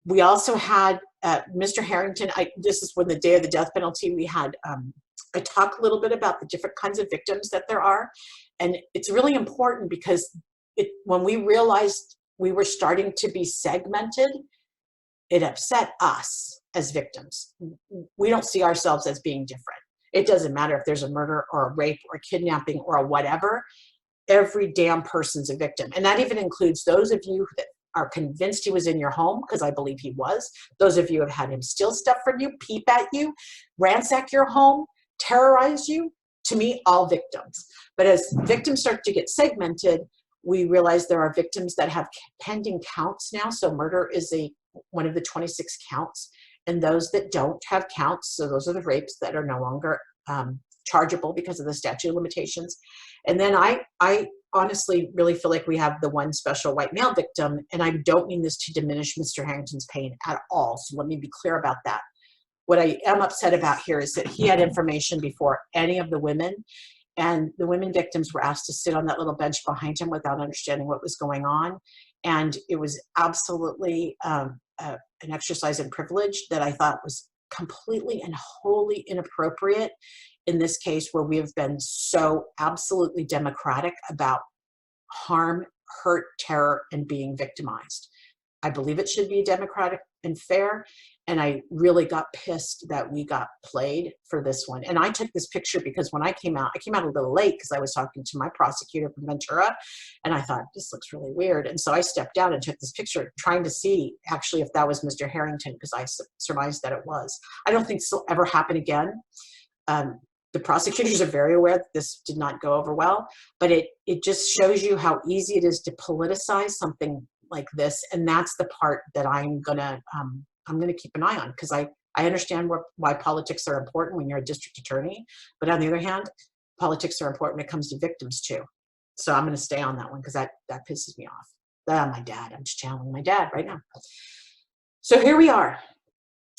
We also had Mr. Harrington. This is when the day of the death penalty, we had, I talk a little bit about the different kinds of victims that there are. And it's really important, because when we realized we were starting to be segmented, it upset us as victims. We don't see ourselves as being different. It doesn't matter if there's a murder or a rape or kidnapping or a whatever. Every damn person's a victim. And that even includes those of you that are convinced he was in your home, because I believe he was. Those of you who have had him steal stuff from you, peep at you, ransack your home, terrorize you. To me, all victims. But as victims start to get segmented, we realize there are victims that have pending counts now. So murder is one of the 26 counts. And those that don't have counts, so those are the rapes that are no longer chargeable because of the statute of limitations. And then I honestly really feel like we have the one special white male victim, and I don't mean this to diminish Mr. Harrington's pain at all. So let me be clear about that. What I am upset about here is that he had information before any of the women, and the women victims were asked to sit on that little bench behind him without understanding what was going on. And it was absolutely an exercise in privilege that I thought was completely and wholly inappropriate in this case, where we have been so absolutely democratic about harm, hurt, terror, and being victimized. I believe it should be democratic and fair. And I really got pissed that we got played for this one. And I took this picture because when I came out a little late because I was talking to my prosecutor from Ventura, and I thought, this looks really weird. And so I stepped down and took this picture trying to see actually if that was Mr. Harrington, because I surmised that it was. I don't think this will ever happen again. The prosecutors are very aware that this did not go over well, but it just shows you how easy it is to politicize something like this. And that's the part that I'm gonna keep an eye on, because I understand why politics are important when you're a district attorney, but on the other hand, politics are important when it comes to victims too. So I'm gonna stay on that one because that pisses me off. My dad, I'm just channeling my dad right now. So here we are.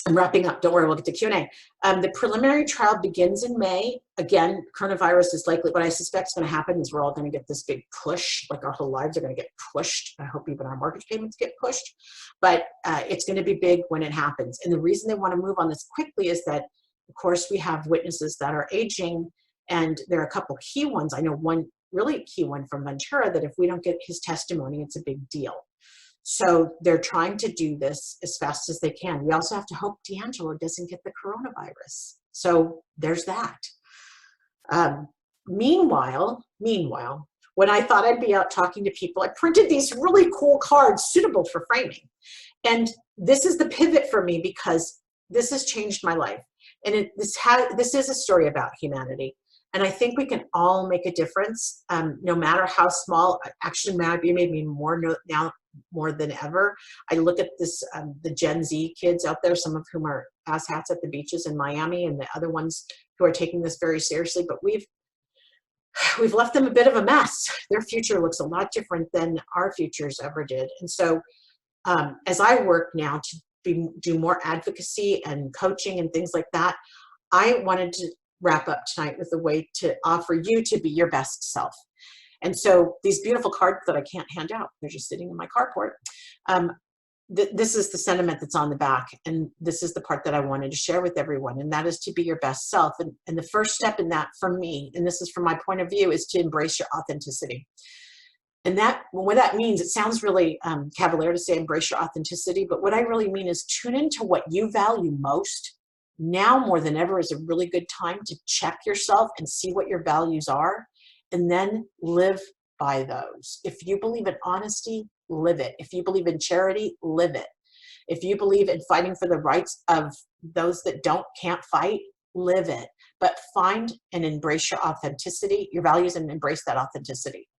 I'm wrapping up. Don't worry, we'll get to Q&A. The preliminary trial begins in May. Again, coronavirus is likely. What I suspect is going to happen is we're all going to get this big push, like our whole lives are going to get pushed. I hope even our mortgage payments get pushed. But it's going to be big when it happens. And the reason they want to move on this quickly is that, of course, we have witnesses that are aging, and there are a couple key ones. I know one really key one from Ventura that if we don't get his testimony, it's a big deal. So they're trying to do this as fast as they can. We also have to hope D'Angelo doesn't get the coronavirus. So there's that. Meanwhile, when I thought I'd be out talking to people, I printed these really cool cards suitable for framing. And this is the pivot for me because this has changed my life. And this is a story about humanity. And I think we can all make a difference, no matter how small. Actually, you made me now more than ever. I look at this, the Gen Z kids out there, some of whom are asshats at the beaches in Miami, and the other ones who are taking this very seriously. But we've left them a bit of a mess. Their future looks a lot different than our futures ever did. And so, as I work now to do more advocacy and coaching and things like that, I wanted to wrap up tonight with a way to offer you to be your best self. And so these beautiful cards that I can't hand out, they're just sitting in my carport. This is the sentiment that's on the back. And this is the part that I wanted to share with everyone. And that is to be your best self. And the first step in that for me, and this is from my point of view, is to embrace your authenticity. And what that means, it sounds really cavalier to say embrace your authenticity, but what I really mean is tune into what you value most. Now more than ever is a really good time to check yourself and see what your values are, and then live by those. If you believe in honesty, live it. If you believe in charity, live it. If you believe in fighting for the rights of those that can't fight, live it. But find and embrace your authenticity, your values, and embrace that authenticity.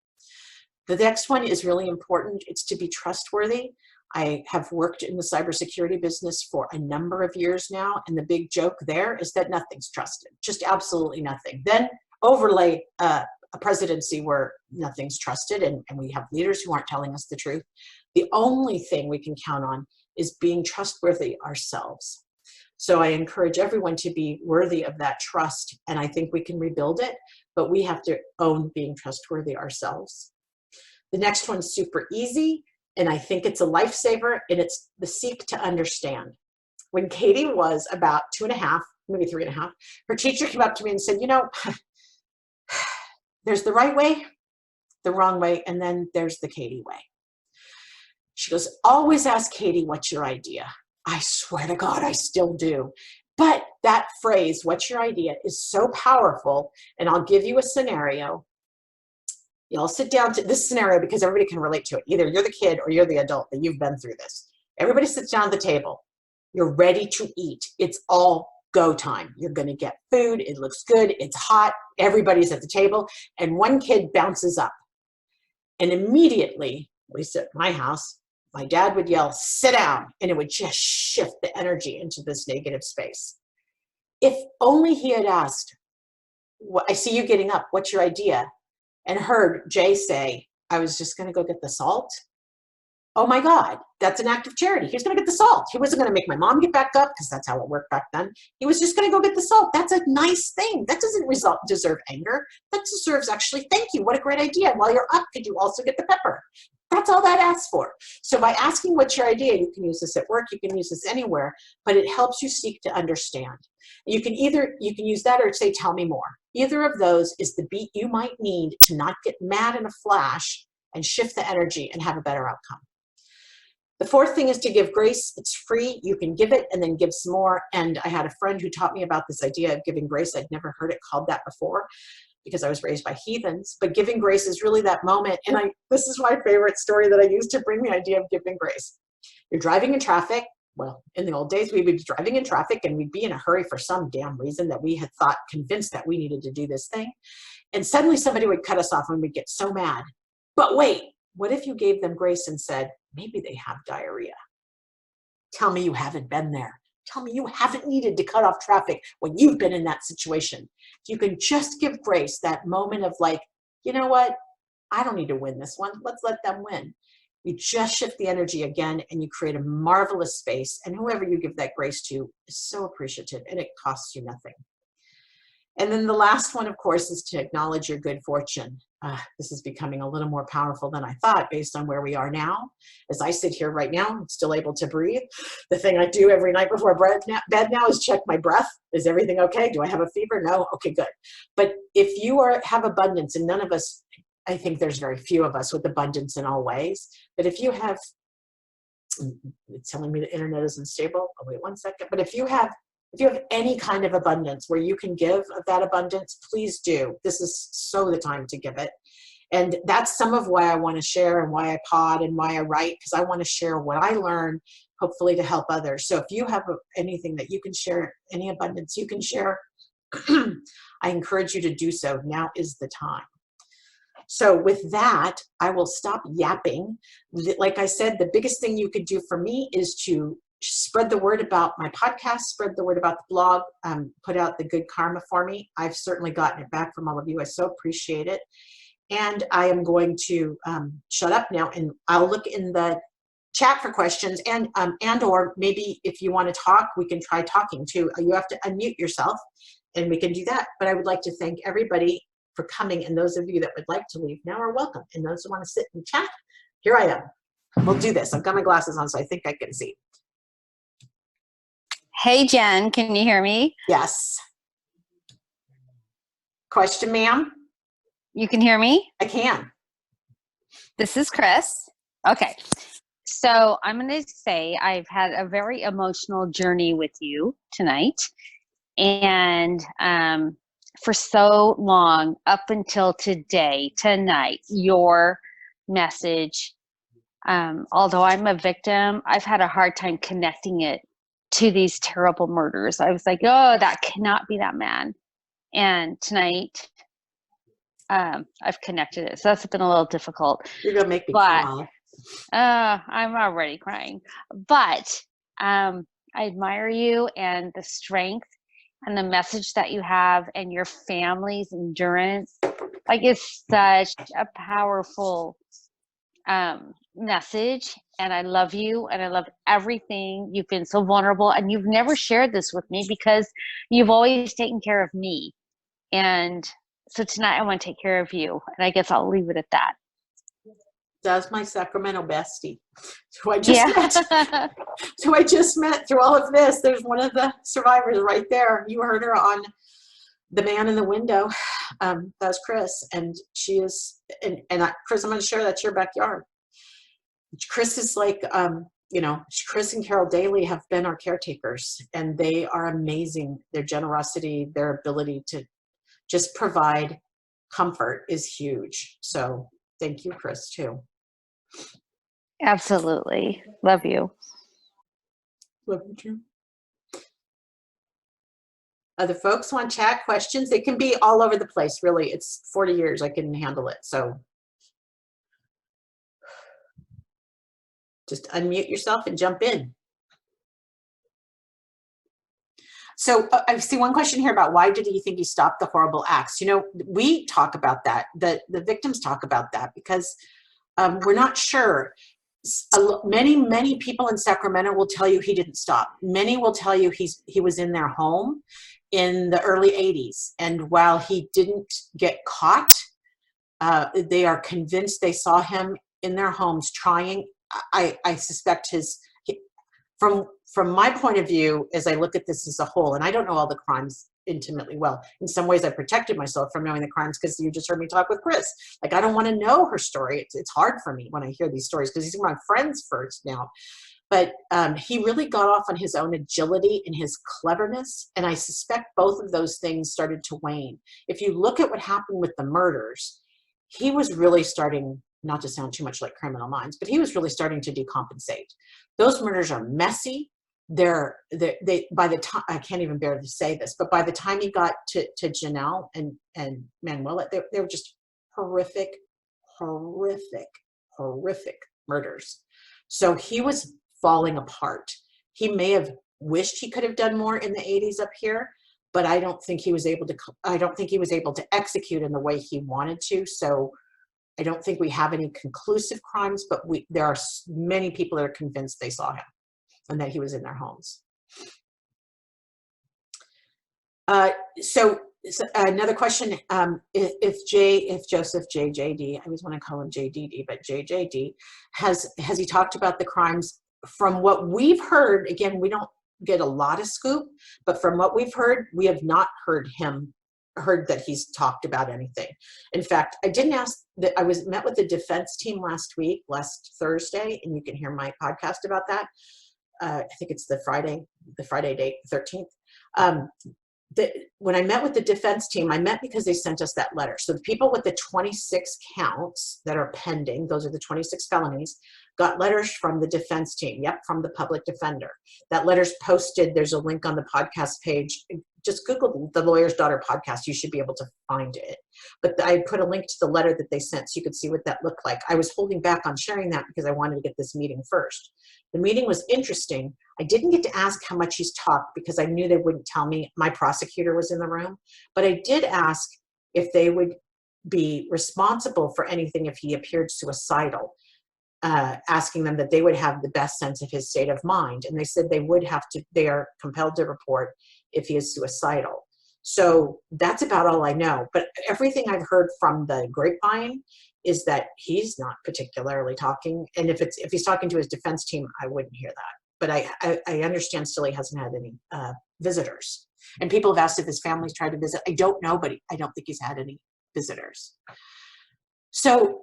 The next one is really important. It's to be trustworthy. I have worked in the cybersecurity business for a number of years now, and the big joke there is that nothing's trusted, just absolutely nothing. Then overlay a presidency where nothing's trusted, and we have leaders who aren't telling us the truth. The only thing we can count on is being trustworthy ourselves. So I encourage everyone to be worthy of that trust, and I think we can rebuild it, but we have to own being trustworthy ourselves. The next one's super easy, and I think it's a lifesaver, and it's the seek to understand. When Katie was about 2.5, maybe 3.5, her teacher came up to me and said, you know, there's the right way, the wrong way, and then there's the Katie way. She goes, always ask Katie, what's your idea? I swear to God, I still do. But that phrase, what's your idea, is so powerful, and I'll give you a scenario. You'll sit down to this scenario because everybody can relate to it. Either you're the kid or you're the adult that you've been through this. Everybody sits down at the table. You're ready to eat. It's all go time. You're going to get food. It looks good. It's hot. Everybody's at the table. And one kid bounces up. And immediately, at least at my house, my dad would yell, sit down. And it would just shift the energy into this negative space. If only he had asked, I see you getting up. What's your idea? And heard Jay say, I was just going to go get the salt. Oh my God, that's an act of charity. He was going to get the salt. He wasn't going to make my mom get back up because that's how it worked back then. He was just going to go get the salt. That's a nice thing. That doesn't deserve anger. That deserves actually, thank you. What a great idea. And while you're up, could you also get the pepper? That's all that asks for. So by asking what's your idea, you can use this at work, you can use this anywhere, but it helps you seek to understand. You can use that or say, tell me more. Either of those is the beat you might need to not get mad in a flash and shift the energy and have a better outcome. The fourth thing is to give grace. It's free. You can give it and then give some more. And I had a friend who taught me about this idea of giving grace. I'd never heard it called that before because I was raised by heathens. But giving grace is really that moment. And this is my favorite story that I use to bring the idea of giving grace. You're driving in traffic. Well, in the old days, we would be driving in traffic and we'd be in a hurry for some damn reason that we had thought, convinced that we needed to do this thing. And suddenly somebody would cut us off and we'd get so mad. But wait, what if you gave them grace and said, maybe they have diarrhea? Tell me you haven't been there. Tell me you haven't needed to cut off traffic when you've been in that situation. You can just give grace, that moment of like, you know what? I don't need to win this one. Let's let them win. You just shift the energy again and you create a marvelous space. And whoever you give that grace to is so appreciative and it costs you nothing. And then the last one, of course, is to acknowledge your good fortune. This is becoming a little more powerful than I thought based on where we are now. As I sit here right now, I'm still able to breathe. The thing I do every night before bed now is check my breath. Is everything okay? Do I have a fever? No? Okay, good. But if you have abundance, and none of us, I think there's very few of us with abundance in all ways, but if you have, it's telling me the internet is unstable. Oh, wait 1 second. But if you have any kind of abundance where you can give of that abundance, please do. This is so the time to give it. And that's some of why I want to share and why I pod and why I write, because I want to share what I learn, hopefully to help others. So if you have anything that you can share, any abundance you can share, I encourage you to do so. Now is the time. So with that, I will stop yapping. Like I said, the biggest thing you could do for me is to spread the word about my podcast, spread the word about the blog, put out the good karma for me. I've certainly gotten it back from all of you. I so appreciate it. And I am going to shut up now, and I'll look in the chat for questions, and or maybe if you want to talk, we can try talking too. You have to unmute yourself and we can do that. But I would like to thank everybody for coming, and those of you that would like to leave now are welcome. And those who want to sit and chat, here I am. We'll do this. I've got my glasses on, so I think I can see. Hey, Jen, can you hear me? Yes. Question, ma'am? You can hear me? I can. This is Chris. Okay. So I'm going to say I've had a very emotional journey with you tonight. And for so long, up until tonight, your message, although I'm a victim, I've had a hard time connecting it to these terrible murders. I was like, oh, that cannot be that man. And tonight, I've connected it. So that's been a little difficult. You're going to make me cry. I'm already crying. But I admire you and the strength and the message that you have and your family's endurance. Like, it's such a powerful message. And I love you and I love everything. You've been so vulnerable and you've never shared this with me because you've always taken care of me. And so tonight I want to take care of you. And I guess I'll leave it at that. That's my Sacramento bestie, who I just met through all of this. There's one of the survivors right there. You heard her on The Man in the Window. That was Chris, and she is, Chris, I'm going to share that's your backyard. Chris is like, Chris and Carol Daly have been our caretakers, and they are amazing. Their generosity, their ability to just provide comfort is huge. So thank you, Chris, too. Absolutely. Love you. Love you, too. Other folks want chat questions? They can be all over the place, really. It's 40 years. I can handle it. So just unmute yourself and jump in. So I see one question here about why did he think he stopped the horrible acts? We talk about that. The victims talk about that because we're not sure. Many people in Sacramento will tell you he didn't stop. Many will tell you he was in their home in the early 80s. And while he didn't get caught, they are convinced they saw him in their homes trying. I suspect from my point of view, as I look at this as a whole, and I don't know all the crimes intimately well. In some ways, I protected myself from knowing the crimes because you just heard me talk with Chris. Like, I don't want to know her story. It's hard for me when I hear these stories because these are my friends first now. But he really got off on his own agility and his cleverness. And I suspect both of those things started to wane. If you look at what happened with the murders, he was really starting, not to sound too much like Criminal Minds, but he was really starting to decompensate. Those murders are messy. They by the time, I can't even bear to say this, but by the time he got to Janelle and Manuela, they were just horrific, horrific, horrific murders. So he was falling apart. He may have wished he could have done more in the 80s up here, but I don't think he was able to execute in the way he wanted to. So I don't think we have any conclusive crimes, but there are many people that are convinced they saw him and that he was in their homes. So another question, if Joseph JJD, I always want to call him JDD, but JJD, has he talked about the crimes? From what we've heard, again, we don't get a lot of scoop, but from what we've heard, we have not heard that he's talked about anything. In fact, I didn't ask that. I met with the defense team last Thursday, and you can hear my podcast about that. I think it's the Friday date, 13th. When I met with the defense team, I met because they sent us that letter. So the people with the 26 counts that are pending, those are the 26 felonies, got letters from the defense team. Yep, from the public defender. That letter's posted. There's a link on the podcast page. Just Google the Lawyer's Daughter podcast. You should be able to find it. But I put a link to the letter that they sent so you could see what that looked like. I was holding back on sharing that because I wanted to get this meeting first. The meeting was interesting. I didn't get to ask how much he's talked because I knew they wouldn't tell me. My prosecutor was in the room. But I did ask if they would be responsible for anything if he appeared suicidal. Asking them that they would have the best sense of his state of mind. And they said they are compelled to report if he is suicidal. So that's about all I know. But everything I've heard from the grapevine is that he's not particularly talking. And if he's talking to his defense team, I wouldn't hear that. But I understand still he hasn't had any visitors. And people have asked if his family's tried to visit. I don't know, but I don't think he's had any visitors. So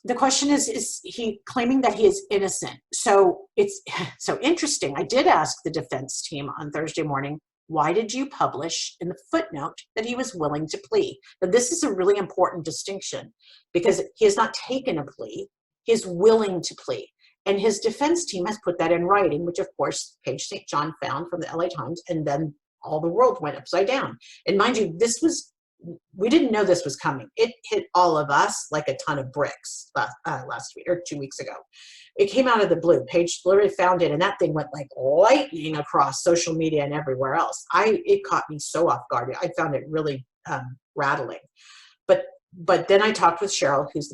the question is he claiming that he is innocent? So it's so interesting. I did ask the defense team on Thursday morning, why did you publish in the footnote that he was willing to plea? Now, this is a really important distinction because he has not taken a plea. He is willing to plea. And his defense team has put that in writing, which of course Paige St. John found from the LA Times, and then all the world went upside down. And mind you, we didn't know this was coming. It hit all of us like a ton of bricks last week or 2 weeks ago. It came out of the blue. Paige literally found it, and that thing went like lightning across social media and everywhere else. It caught me so off guard. I found it really rattling. But then I talked with Cheryl, who's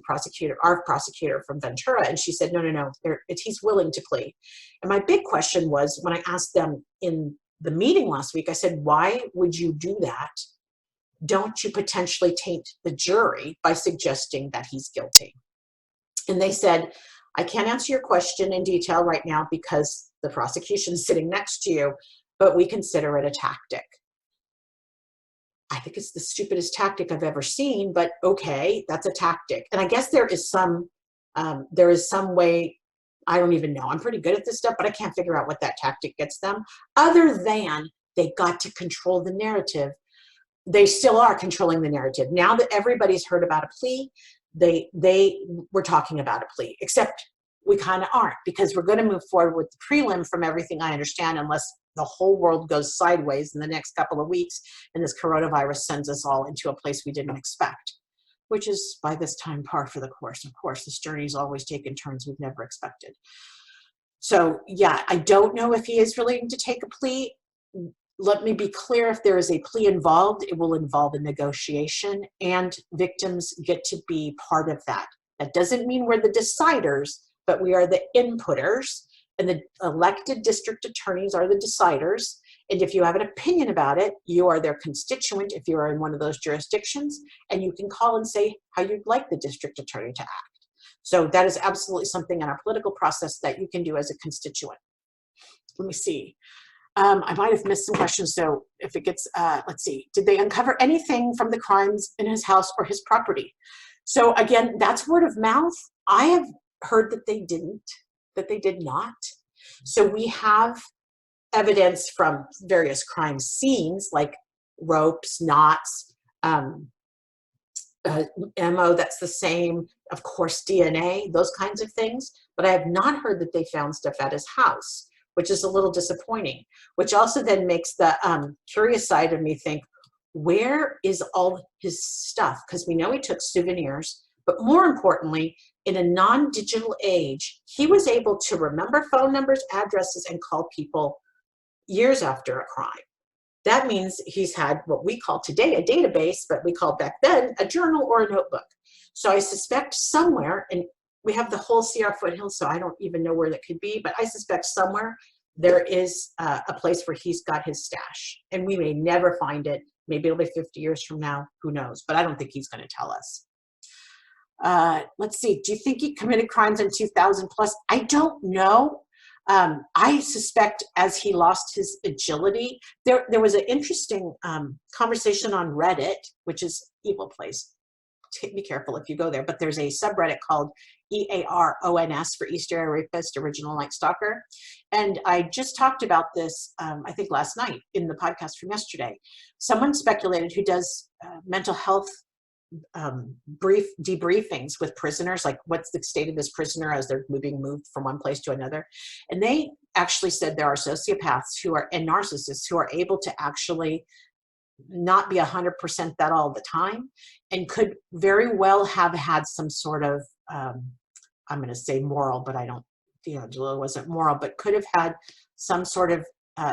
our prosecutor from Ventura, and she said, no, he's willing to plea. And my big question was, when I asked them in the meeting last week, I said, why would you do that? Don't you potentially taint the jury by suggesting that he's guilty? And they said, I can't answer your question in detail right now because the prosecution is sitting next to you, but we consider it a tactic. I think it's the stupidest tactic I've ever seen, but okay, that's a tactic. And I guess there is some way, I don't even know. I'm pretty good at this stuff, but I can't figure out what that tactic gets them, other than they got to control the narrative. They still are controlling the narrative. Now that everybody's heard about a plea, they were talking about a plea, except we kind of aren't, because we're going to move forward with the prelim from everything I understand, unless the whole world goes sideways in the next couple of weeks and this coronavirus sends us all into a place we didn't expect, which is by this time par for the course. Of course, this journey's always taken turns we've never expected. So yeah, I don't know if he is willing to take a plea. Let me be clear, if there is a plea involved, it will involve a negotiation, and victims get to be part of that. That doesn't mean we're the deciders, but we are the inputters, and the elected district attorneys are the deciders. And if you have an opinion about it, you are their constituent if you are in one of those jurisdictions, and you can call and say how you'd like the district attorney to act. So that is absolutely something in our political process that you can do as a constituent. Let me see. I might have missed some questions, so if it gets, let's see. Did they uncover anything from the crimes in his house or his property? So again, that's word of mouth. I have heard that they didn't, that they did not. So we have evidence from various crime scenes like ropes, knots, ammo that's the same, of course, DNA, those kinds of things. But I have not heard that they found stuff at his house, which is a little disappointing, which also then makes the curious side of me think, where is all his stuff? Because we know he took souvenirs, but more importantly, in a non-digital age, he was able to remember phone numbers, addresses, and call people years after a crime. That means he's had what we call today a database, but we called back then a journal or a notebook. So I suspect somewhere, and we have the whole Sierra foothills, so I don't even know where that could be, but I suspect somewhere there is a place where he's got his stash, and we may never find it. Maybe it'll be 50 years from now, who knows, but I don't think he's going to tell us. Let's see, do you think he committed crimes in 2000 plus? I don't know. I suspect as he lost his agility, there was an interesting conversation on Reddit, which is evil place. Be careful if you go there, but there's a subreddit called EARONS for East Area Rapist, Original Night Stalker. And I just talked about this, I think last night in the podcast from yesterday. Someone speculated who does mental health debriefings with prisoners, like what's the state of this prisoner as they're moved from one place to another. And they actually said there are sociopaths who are, and narcissists who are able to actually not be 100% that all the time, and could very well have had some sort of, I'm going to say moral, but I don't, D'Angelo wasn't moral, but could have had some sort of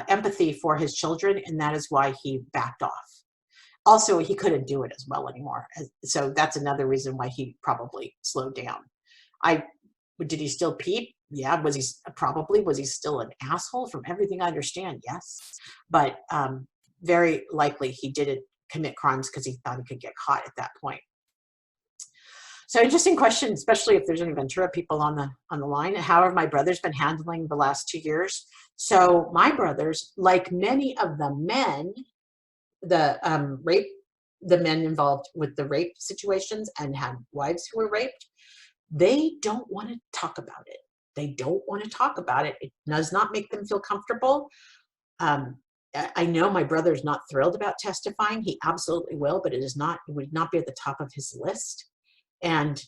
empathy for his children, and that is why he backed off. Also, he couldn't do it as well anymore. So that's another reason why he probably slowed down. Did he still peep? Yeah. Was he still an asshole? From everything I understand, yes. But very likely he didn't commit crimes because he thought he could get caught at that point. So interesting question, especially if there's any Ventura people on the line. How have my brothers been handling the last 2 years? So my brothers, like many of the men, the men involved with the rape situations and had wives who were raped, they don't want to talk about it. They don't want to talk about it. It does not make them feel comfortable. I know my brother's not thrilled about testifying. He absolutely will, but it would not be at the top of his list. And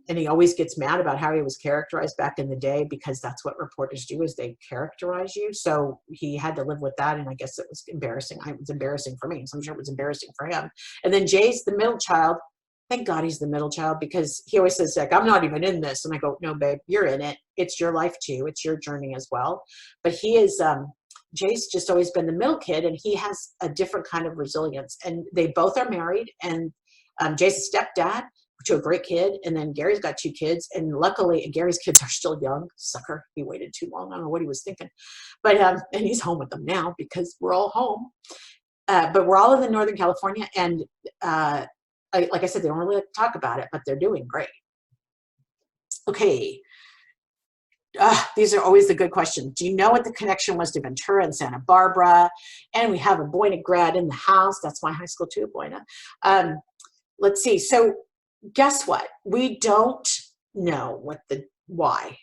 he always gets mad about how he was characterized back in the day, because that's what reporters do, is they characterize you. So he had to live with that, and I guess it was embarrassing. It was embarrassing for me, so I'm sure it was embarrassing for him. And then Jay's the middle child. Thank God he's the middle child, because he always says, like, I'm not even in this. And I go, no, babe, you're in it. It's your life too. It's your journey as well. But he is, Jay's just always been the middle kid, and he has a different kind of resilience. And they both are married, and Jay's a stepdad to a great kid, and then Gary's got 2 kids, and luckily Gary's kids are still young. Sucker, he waited too long. I don't know what he was thinking, but and he's home with them now because we're all home. But we're all in Northern California, and like I said, they don't really talk about it, but they're doing great. Okay. These are always the good questions. Do you know what the connection was to Ventura and Santa Barbara? And we have a Boyna grad in the house. That's my high school too, Boyna. Let's see. So guess what? We don't know why.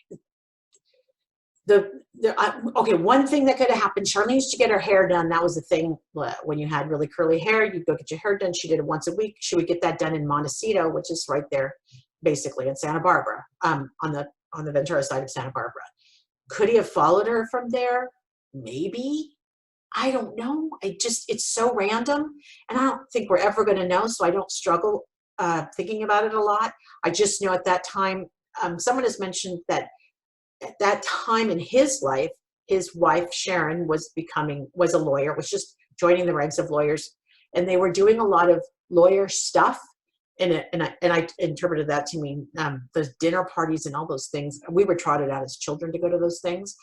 Okay, one thing that could have happened, Charlene used to get her hair done. That was the thing when you had really curly hair, you'd go get your hair done. She did it once a week. She would get that done in Montecito, which is right there, basically in Santa Barbara, on the Ventura side of Santa Barbara. Could he have followed her from there? Maybe. I don't know. It's so random, and I don't think we're ever going to know, so I don't struggle thinking about it a lot. I just know at that time, someone has mentioned that at that time in his life, his wife, Sharon, was a lawyer, was just joining the ranks of lawyers, and they were doing a lot of lawyer stuff. And I interpreted that to mean those dinner parties and all those things. We were trotted out as children to go to those things.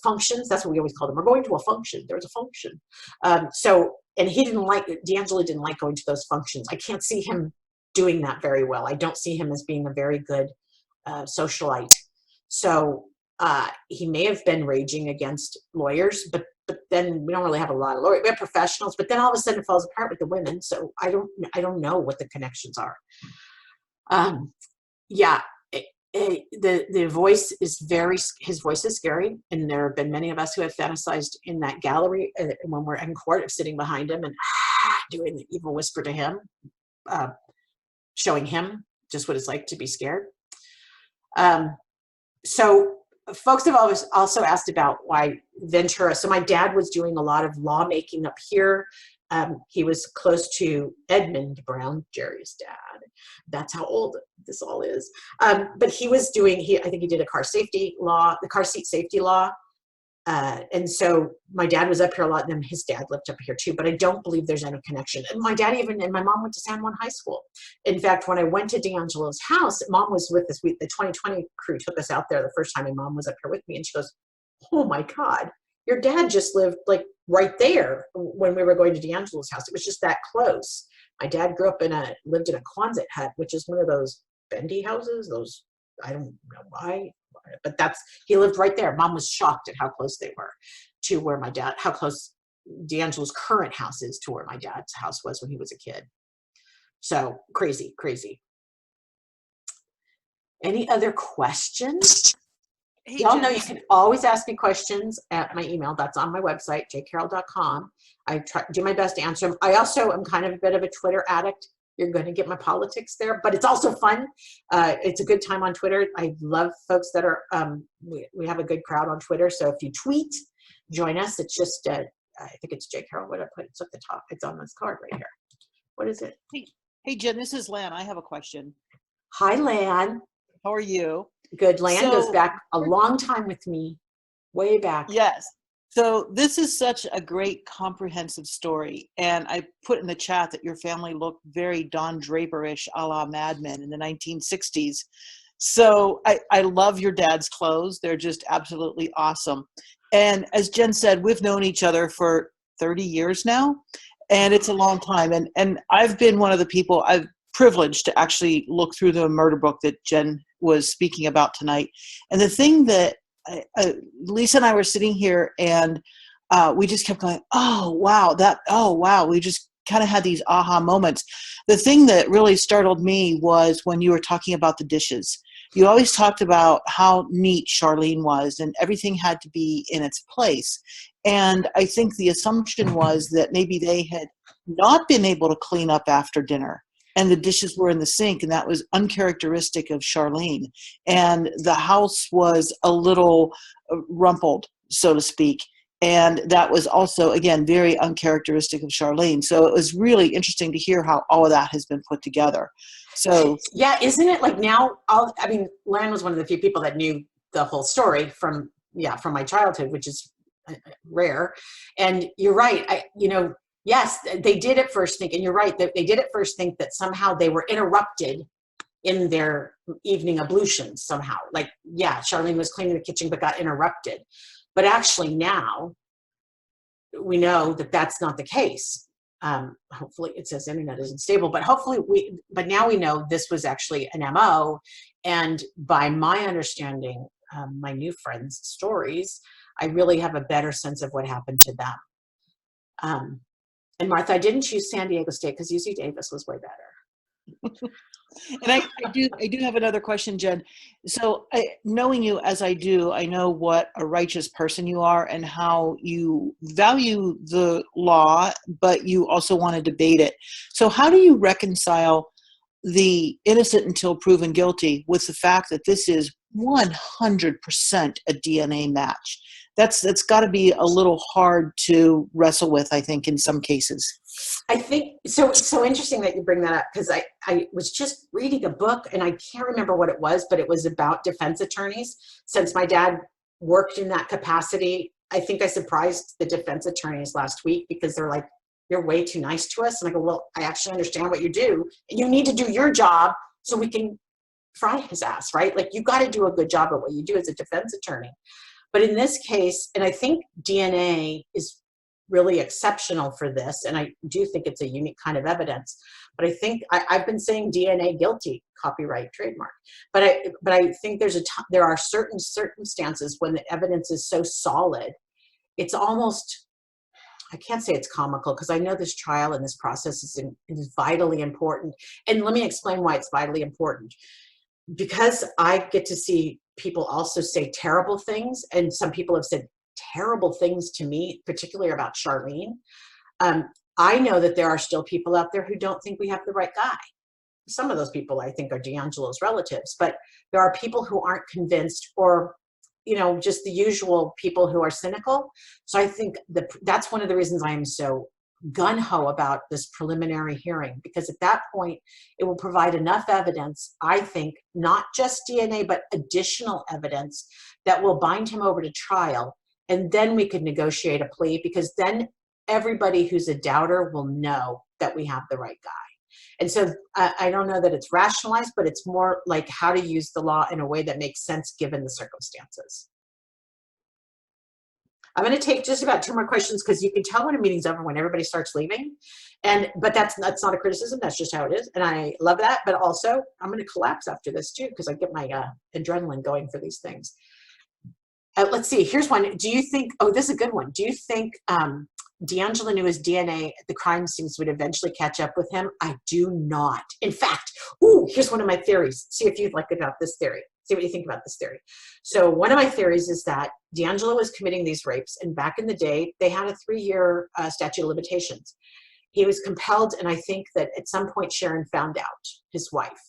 Functions, that's what we always called them. We're going to a function. There's a function. And D'Angelo didn't like going to those functions. I can't see him doing that very well. I don't see him as being a very good socialite. So he may have been raging against lawyers, but but then we don't really have a lot of lawyers. We have professionals, but then all of a sudden it falls apart with the women. So I don't know what the connections are. Yeah, the voice is his voice is scary, and there have been many of us who have fantasized in that gallery when we're in court of sitting behind him and doing the evil whisper to him, showing him just what it's like to be scared. So folks have always also asked about why Ventura. So my dad was doing a lot of lawmaking up here. He was close to Edmund Brown, Jerry's dad. That's how old this all is. But he was doing, I think he did a car seat safety law. And so my dad was up here a lot, and then his dad lived up here too, but I don't believe there's any connection. And my dad and my mom went to San Juan High School. In fact, when I went to D'Angelo's house, mom was with us. The 2020 crew took us out there the first time, and mom was up here with me, and she goes, "Oh my God, your dad just lived like right there when we were going to D'Angelo's house. It was just that close." My dad lived in a Quonset hut, which is one of those bendy houses, I don't know why, but he lived right there. Mom was shocked at how close they were to where how close D'Angelo's current house is to where my dad's house was when he was a kid. So crazy, crazy. Any other questions? Hey, Y'all Jen, know you can always ask me questions at my email. That's on my website, jcarroll.com. I do my best to answer them. I also am kind of a bit of a Twitter addict. You're going to get my politics there, but it's also fun. It's a good time on Twitter. I love folks that are, we have a good crowd on Twitter. So if you tweet, join us. It's just, I think it's J. Carroll. What I put? It's at the top. It's on this card right here. What is it? Hey, Jen, this is Lan. I have a question. Hi, Lan. How are you? Good. Lan goes back a long time with me, way back. Yes. So this is such a great comprehensive story. And I put in the chat that your family looked very Don Draper-ish a la Mad Men in the 1960s. So I love your dad's clothes. They're just absolutely awesome. And as Jen said, we've known each other for 30 years now, and it's a long time. And I've been one of the people I've privileged to actually look through the murder book that Jen was speaking about tonight. And the thing that Lisa and I were sitting here, and we just kept going, oh wow, we just kind of had these aha moments. The thing that really startled me was when you were talking about the dishes. You always talked about how neat Charlene was, and everything had to be in its place. And I think the assumption was that maybe they had not been able to clean up after dinner, and the dishes were in the sink, and that was uncharacteristic of Charlene. And the house was a little rumpled, so to speak. And that was also, again, very uncharacteristic of Charlene. So it was really interesting to hear how all of that has been put together. So yeah, isn't it like now? Lan was one of the few people that knew the whole story from my childhood, which is rare. And you're right. Yes, they did at first think, and you're right, that they did at first think that somehow they were interrupted in their evening ablutions somehow. Like, yeah, Charlene was cleaning the kitchen but got interrupted. But actually now we know that that's not the case. Hopefully it says internet isn't stable, but but now we know this was actually an MO. And by my understanding, my new friends' stories, I really have a better sense of what happened to them. And Martha, I didn't choose San Diego State because UC Davis was way better. And I do have another question, Jen. So knowing you as I do, I know what a righteous person you are and how you value the law, but you also want to debate it. So how do you reconcile the innocent until proven guilty with the fact that this is 100% a DNA match? That's got to be a little hard to wrestle with, I think, in some cases. I think so. It's so interesting that you bring that up, because I was just reading a book, and I can't remember what it was, but it was about defense attorneys. Since my dad worked in that capacity, I think I surprised the defense attorneys last week because they're like, "You're way too nice to us." And I go, "Well, I actually understand what you do. You need to do your job so we can fry his ass, right? Like, you got to do a good job at what you do as a defense attorney." But in this case, and I think DNA is really exceptional for this, and I do think it's a unique kind of evidence, but I think I've been saying DNA guilty, copyright, trademark, but I think there are certain circumstances when the evidence is so solid it's almost, I can't say it's comical because I know this trial and this process is vitally important. And let me explain why it's vitally important. Because I get to see people also say terrible things, and some people have said terrible things to me, particularly about Charlene. I know that there are still people out there who don't think we have the right guy. Some of those people I think are D'Angelo's relatives, but there are people who aren't convinced, or just the usual people who are cynical. So I think that's one of the reasons I am so gung-ho about this preliminary hearing, because at that point it will provide enough evidence, I think, not just DNA, but additional evidence that will bind him over to trial. And then we could negotiate a plea, because then everybody who's a doubter will know that we have the right guy. And so I don't know that it's rationalized, but it's more like how to use the law in a way that makes sense given the circumstances. I'm going to take just about 2 more questions, because you can tell when a meeting's over when everybody starts leaving. But that's not a criticism. That's just how it is. And I love that. But also, I'm going to collapse after this too, because I get my adrenaline going for these things. Let's see. Here's one. Do you think, oh, this is a good one. Do you think D'Angelo knew his DNA at the crime scenes would eventually catch up with him? I do not. In fact, here's one of my theories. See if you'd like about this theory. See what you think about this theory. So one of my theories is that D'Angelo was committing these rapes, and back in the day, they had a 3-year statute of limitations. He was compelled, and I think that at some point Sharon found out, his wife.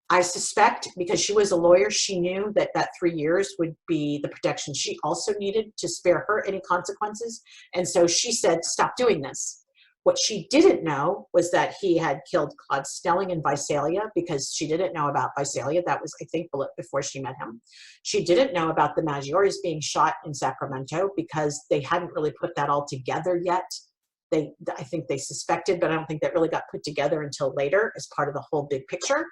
I suspect because she was a lawyer, she knew that 3 years would be the protection she also needed to spare her any consequences. And so she said, stop doing this. What she didn't know was that he had killed Claude Snelling in Visalia, because she didn't know about Visalia. That was, I think, before she met him. She didn't know about the Maggioris being shot in Sacramento, because they hadn't really put that all together yet. I think they suspected, but I don't think that really got put together until later as part of the whole big picture.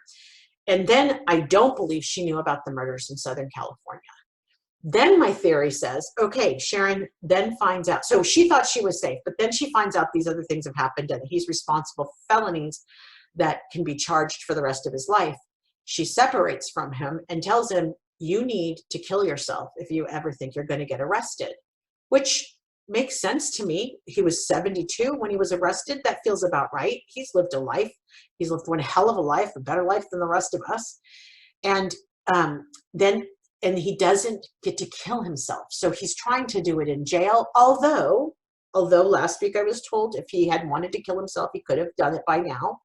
And then I don't believe she knew about the murders in Southern California. Then my theory says, okay, Sharon then finds out. So she thought she was safe, but then she finds out these other things have happened and he's responsible for felonies that can be charged for the rest of his life. She separates from him and tells him, you need to kill yourself if you ever think you're going to get arrested, which makes sense to me. He was 72 when he was arrested. That feels about right. He's lived a life. He's lived one hell of a life, a better life than the rest of us. And then he doesn't get to kill himself. So he's trying to do it in jail. Although last week I was told if he had wanted to kill himself, he could have done it by now.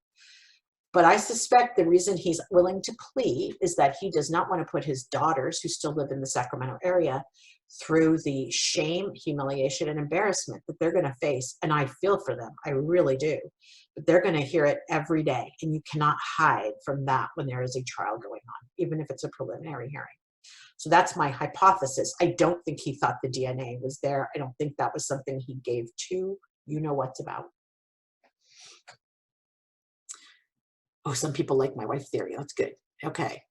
But I suspect the reason he's willing to plead is that he does not want to put his daughters, who still live in the Sacramento area, through the shame, humiliation, and embarrassment that they're going to face. And I feel for them. I really do. But they're going to hear it every day. And you cannot hide from that when there is a trial going on, even if it's a preliminary hearing. So that's my hypothesis. I don't think he thought the DNA was there. I don't think that was something he gave to you-know-what's about. Oh, some people like my wife theory. That's good. Okay.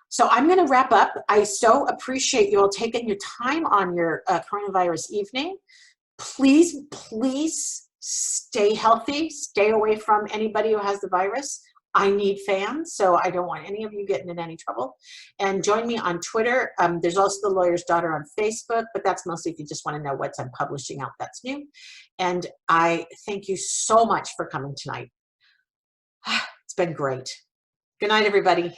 So I'm going to wrap up. I so appreciate you all taking your time on your coronavirus evening. Please, please stay healthy. Stay away from anybody who has the virus. I need fans, so I don't want any of you getting in any trouble. And join me on Twitter. There's also The Lawyer's Daughter on Facebook, but that's mostly if you just want to know what I'm publishing out that's new. And I thank you so much for coming tonight. It's been great. Good night, everybody.